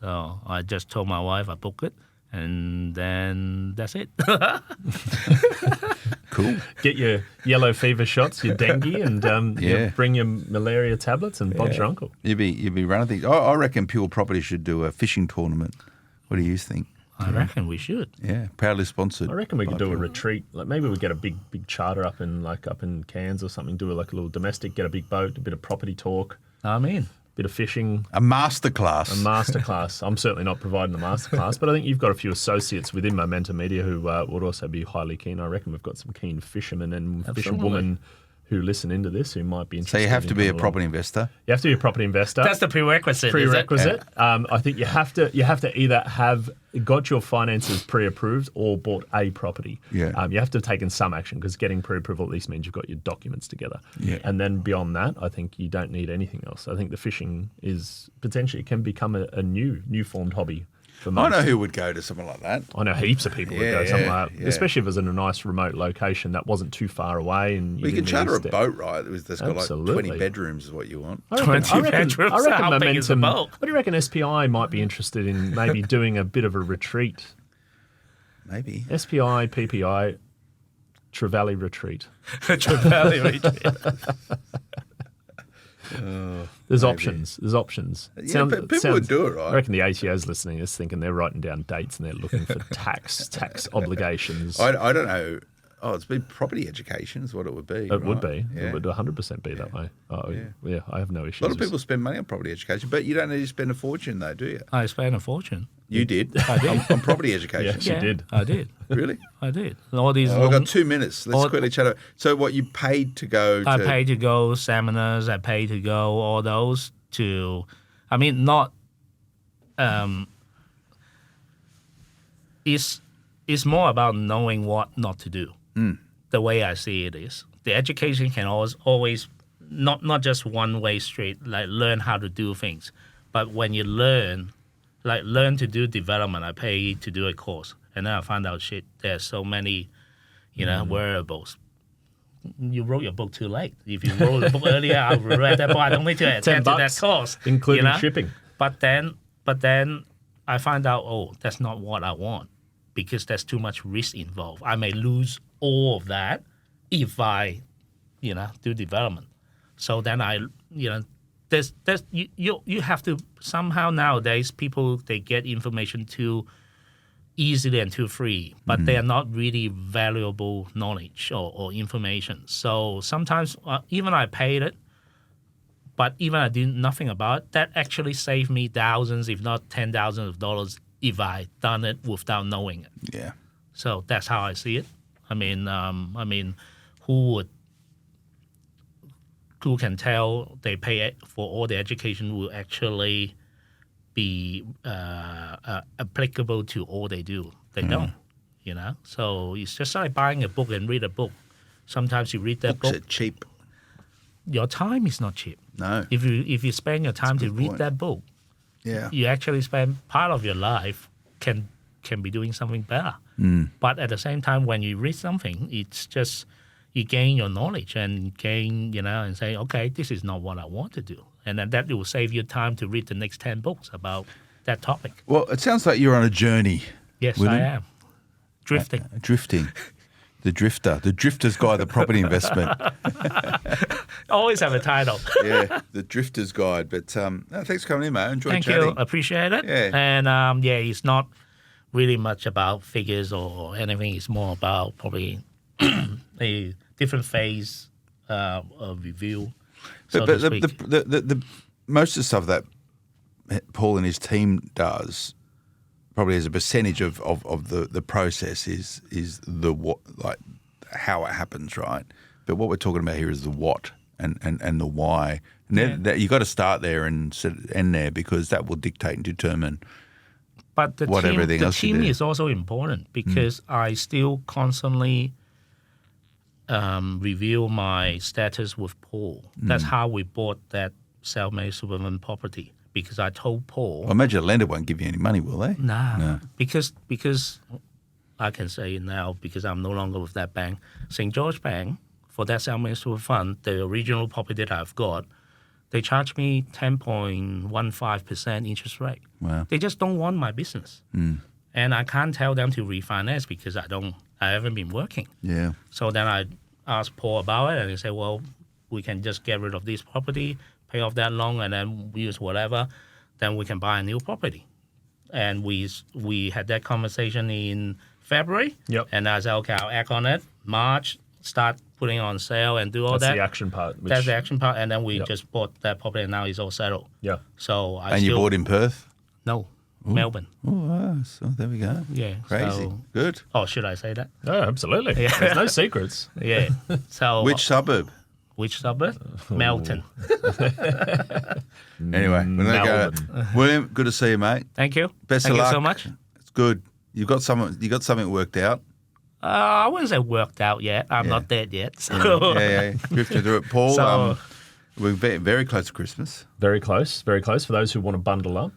So I just told my wife I booked it, and then that's it. Cool. Get your yellow fever shots, your dengue, and bring your malaria tablets, and Bob's your uncle. You'd be running things. I reckon Pure Property should do a fishing tournament. What do you think? I reckon we should. Yeah, proudly sponsored. I reckon we could by do a Pure. retreat. Like maybe we get a big charter up in Cairns or something. Do like a little domestic. Get a big boat. A bit of property talk. I mean, Bit of fishing. A masterclass. A masterclass. I'm certainly not providing the masterclass, but I think you've got a few associates within Momentum Media who would also be highly keen. I reckon we've got some keen fishermen and fisherwomen who listen into this who might be interested. So you have to in be a coming property along. investor. You have to be a property investor. that's the prerequisite. Prerequisite. I think you have to either have got your finances pre-approved or bought a property. Yeah. You have to have taken some action because getting pre-approval at least means you've got your documents together. Yeah. And then beyond that, I think you don't need anything else. I think the fishing is potentially can become a new formed hobby for most. I know who would go to something like that. I know heaps of people would go Yeah, something like that, yeah. especially if it was in a nice remote location that wasn't too far away. And You can didn't charter a need boat, right? That's got like Absolutely. 20 bedrooms is what you want. I reckon 20 bedrooms, how big is the boat? What do you reckon SPI might be interested in maybe doing a bit of a retreat? Maybe. SPI, PPI, Trevally retreat. Trevally retreat. There's options. There's options. Yeah, but people would do it, right? I reckon the ATO's listening to this thinking they're writing down dates and they're looking for tax obligations. I don't know. Oh, it's been property education is what it would be. It would right? be. Yeah. It would 100% be that way. Oh, yeah. I have no issues. A lot of people spend money on property education, but you don't need to spend a fortune, though, do you? I spent a fortune. You did. I did. On property education. Yeah, she did. I did. Really? I did. All these. I've got 2 minutes. Let's all- quickly chat about. So, what you paid to go? I paid to go seminars. I paid to go all those to. I mean, not. It's more about knowing what not to do. The way I see it is, the education can always not just one way street. Like learn how to do things, but when you learn to do development, I pay to do a course, and then I find out shit. There's so many, variables. You wrote your book too late. If you wrote the book earlier, I would read that book. I don't need to attend to that $10, course, including shipping. But then I find out, that's not what I want because there's too much risk involved. I may lose all of that if I, do development. So then you have to somehow nowadays people they get information too easily and too free, but they are not really valuable knowledge or information. So sometimes even I paid it, but even I did nothing about it, that actually saved me thousands, if not $10,000 of dollars, if I done it without knowing it. Yeah. So that's how I see it. I mean, who can tell they pay for all the education will actually be applicable to all they do. They don't, So it's just like buying a book and read a book. Sometimes you read that Books book. are cheap. Your time is not cheap. No. If you spend your time to read that book, you actually spend part of your life can be doing something better. But at the same time, when you read something, it's just you gain your knowledge and gain, and say, okay, this is not what I want to do. And then that will save you time to read the next 10 books about that topic. Well, it sounds like you're on a journey. Yes, William. I am. Drifting. Drifting. The Drifter. The Drifter's Guide to Property Investment. Always have a title. Yeah, the Drifter's Guide. But thanks for coming in, mate. Enjoy Thank chatting. you. Appreciate it. Yeah. And it's not really much about figures or anything. It's more about probably a different phase of review. But the most of the stuff that Paul and his team does, probably as a percentage of the process, is the what, like how it happens, right? But what we're talking about here is the what and the why. And that you got to start there and end there, because that will dictate and determine. But the team is also important, because I still constantly review my status with Paul. That's how we bought that self-made superman property, because I told Paul. I imagine a lender won't give you any money, will they? No. Because I can say it now, because I'm no longer with that bank. St. George Bank, for that self-made super fund, the original property that I've got, they charge me 10.15% interest rate. Wow. They just don't want my business. And I can't tell them to refinance because I haven't been working. Yeah. So then I asked Paul about it, and he said, well, we can just get rid of this property, pay off that loan, and then use whatever. Then we can buy a new property. And we had that conversation in February. Yep. And I said, okay, I'll act on it. March, start putting on sale and do all that. That's the action part. That's the action part. And then we just bought that property, and now it's all settled. Yeah. So you bought in Perth? No, Melbourne. Oh, wow. So there we go. Yeah. Crazy. So, Good. oh, should I say that? Oh, absolutely. There's no secrets. Yeah. So Which suburb? Which suburb? Melton. Anyway, we're gonna go. William, good to see you, mate. Thank you. Best Thank of luck. you so much. It's good. You got something worked out. I wouldn't say worked out yet. I'm not dead yet. So. Yeah. Drifting through it, Paul. So- we're very close to Christmas. Very close, very close. For those who want to bundle up,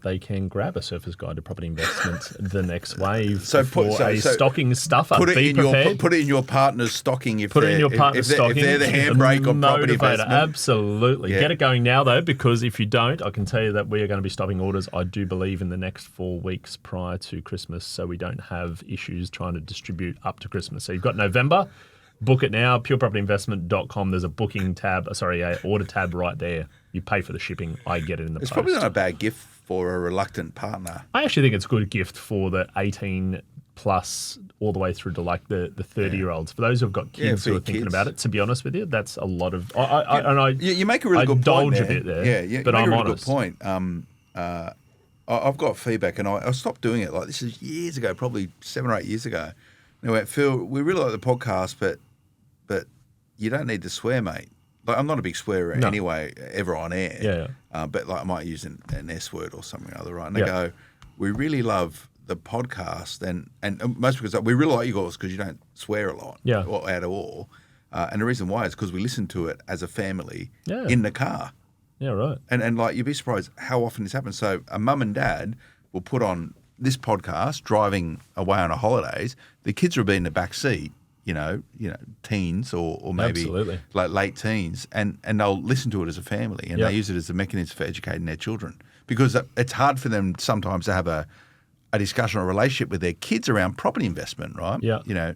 they can grab a Surfer's Guide to Property Investment, the next wave, stocking stuffer. Put it Be in prepared. put it in your partner's stocking if Put it in your partner's stocking. If they're the handbrake on property Motivator, investment. absolutely. Yeah. Get it going now, though, because if you don't, I can tell you that we are going to be stopping orders, I do believe, in the next 4 weeks prior to Christmas, so we don't have issues trying to distribute up to Christmas. So you've got November. Book it now, purepropertyinvestment.com. There's a order tab right there. You pay for the shipping. I get it in the It's post. probably not a bad gift for a reluctant partner. I actually think it's a good gift for the 18 plus all the way through to like the 30-year-olds. For those who've got kids for who are your thinking kids. about it, to be honest with you, that's a lot of... You make a really good point indulge there. a bit there, Yeah, but you make I'm a really honest. good point. I've got feedback, and I stopped doing it. Like, this is years ago, probably 7 or 8 years ago. And I went, Phil, we really like the podcast, but you don't need to swear, mate. Like, I'm not a big swearer anyway, ever on air. Yeah. But like, I might use an S word or something or other, right? And they go, we really love the podcast, and most because we really like you guys because you don't swear a lot, or at all. And the reason why is because we listen to it as a family in the car. Yeah, right. And like, you'd be surprised how often this happens. So a mum and dad will put on this podcast driving away on a holidays. The kids will be in the back seat, teens or maybe Absolutely. like late teens, and they'll listen to it as a family, and they use it as a mechanism for educating their children, because it's hard for them sometimes to have a discussion or a relationship with their kids around property investment, right? Yeah.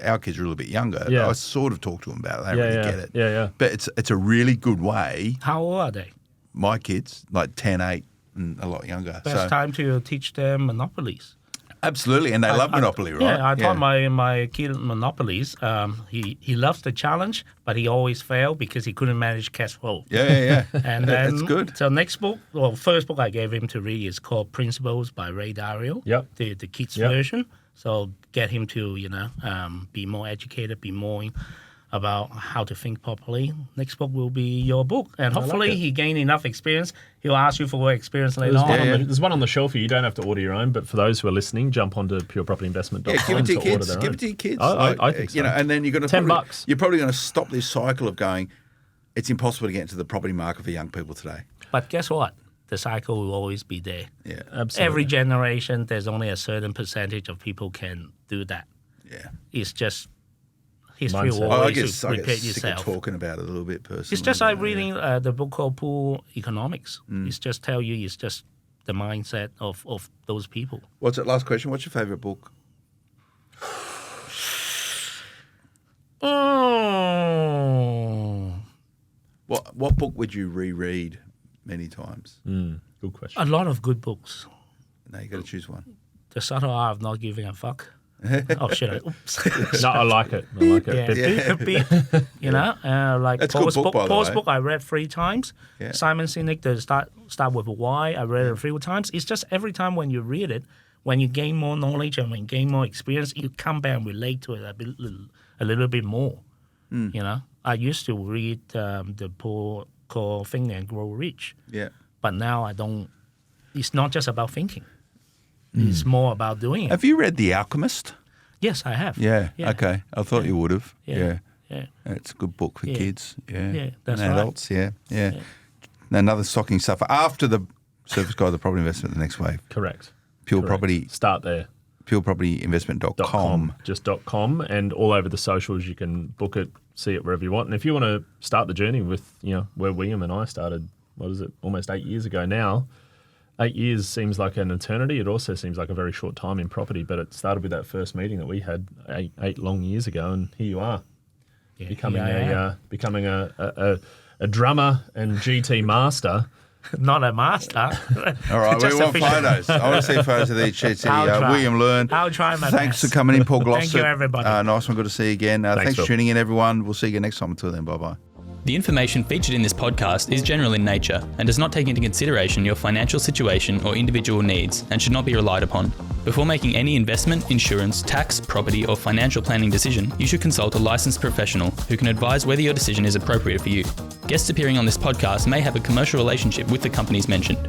Our kids are a little bit younger. Yeah. I sort of talk to them about it. They don't really get it. Yeah. But it's a really good way. How old are they? My kids, like 10, 8, and a lot younger. Best time to teach them monopolies. Absolutely, and they love Monopoly, right? Yeah, I taught my kid monopolies. He loves the challenge, but he always failed because he couldn't manage cash flow. Yeah. And then, that's good. So first book I gave him to read is called Principles by Ray Dalio. Yep. The kids version. So get him to be more educated, be more about how to think properly. Next book will be your book. And hopefully he gained enough experience. He'll ask you for experience later on. There's one on the shelf here. You don't have to order your own, but for those who are listening, jump onto purepropertyinvestment.com give it to your order kids. their Give own. it to your kids. I think so. And then you're going to $10. You're probably going to stop this cycle of going, it's impossible to get into the property market for young people today. But guess what? The cycle will always be there. Yeah, absolutely. Every generation, there's only a certain percentage of people can do that. Yeah. It's just history Mindset. will I always get repeat sick of itself. talking about it a little bit personally. It's just like reading the book called Poor Economics. It's just tell you it's just the mindset of those people. What's it? Last question. What's your favourite book? What book would you reread many times? Good question. A lot of good books. No, you got to choose one. The Subtle Art of Not Giving a Fuck. Oh, shit. Oops. No, I like it. I like it. Yeah. Beep, you know, like That's a good book, by the Paul's way. book I read 3 times. Yeah. Simon Sinek, the start with Why, I read it 3 times. It's just every time when you read it, when you gain more knowledge and when you gain more experience, you come back and relate to it a little bit more. You know, I used to read the book called Think and Grow Rich. Yeah. But now I don't. It's not just about thinking. It's more about doing it. Have you read The Alchemist? Yes, I have. Yeah. Okay. I thought you would have. Yeah. Yeah. It's a good book for kids. Yeah. Yeah, that's and right. adults. Yeah. Another stocking stuffer after the Surface Guide, the Property Investment, the next wave. Correct. Pure Property. Start there. purepropertyinvestment.com. Just .com, and all over the socials you can book it, see it wherever you want. And if you want to start the journey with, where William and I started, what is it, almost 8 years ago now. 8 years seems like an eternity. It also seems like a very short time in property, but it started with that first meeting that we had eight long years ago, and here you are, becoming a drummer and GT master. Not a master. All right, we want photos. I want to see photos of the GT. William Leung. I'll try my Thanks best. for coming in, Paul Glossop. Thank you, everybody. Nice one. Good to see you again. Thanks for tuning in, everyone. We'll see you again next time. Until then, bye-bye. The information featured in this podcast is general in nature and does not take into consideration your financial situation or individual needs and should not be relied upon. Before making any investment, insurance, tax, property, or financial planning decision, you should consult a licensed professional who can advise whether your decision is appropriate for you. Guests appearing on this podcast may have a commercial relationship with the companies mentioned.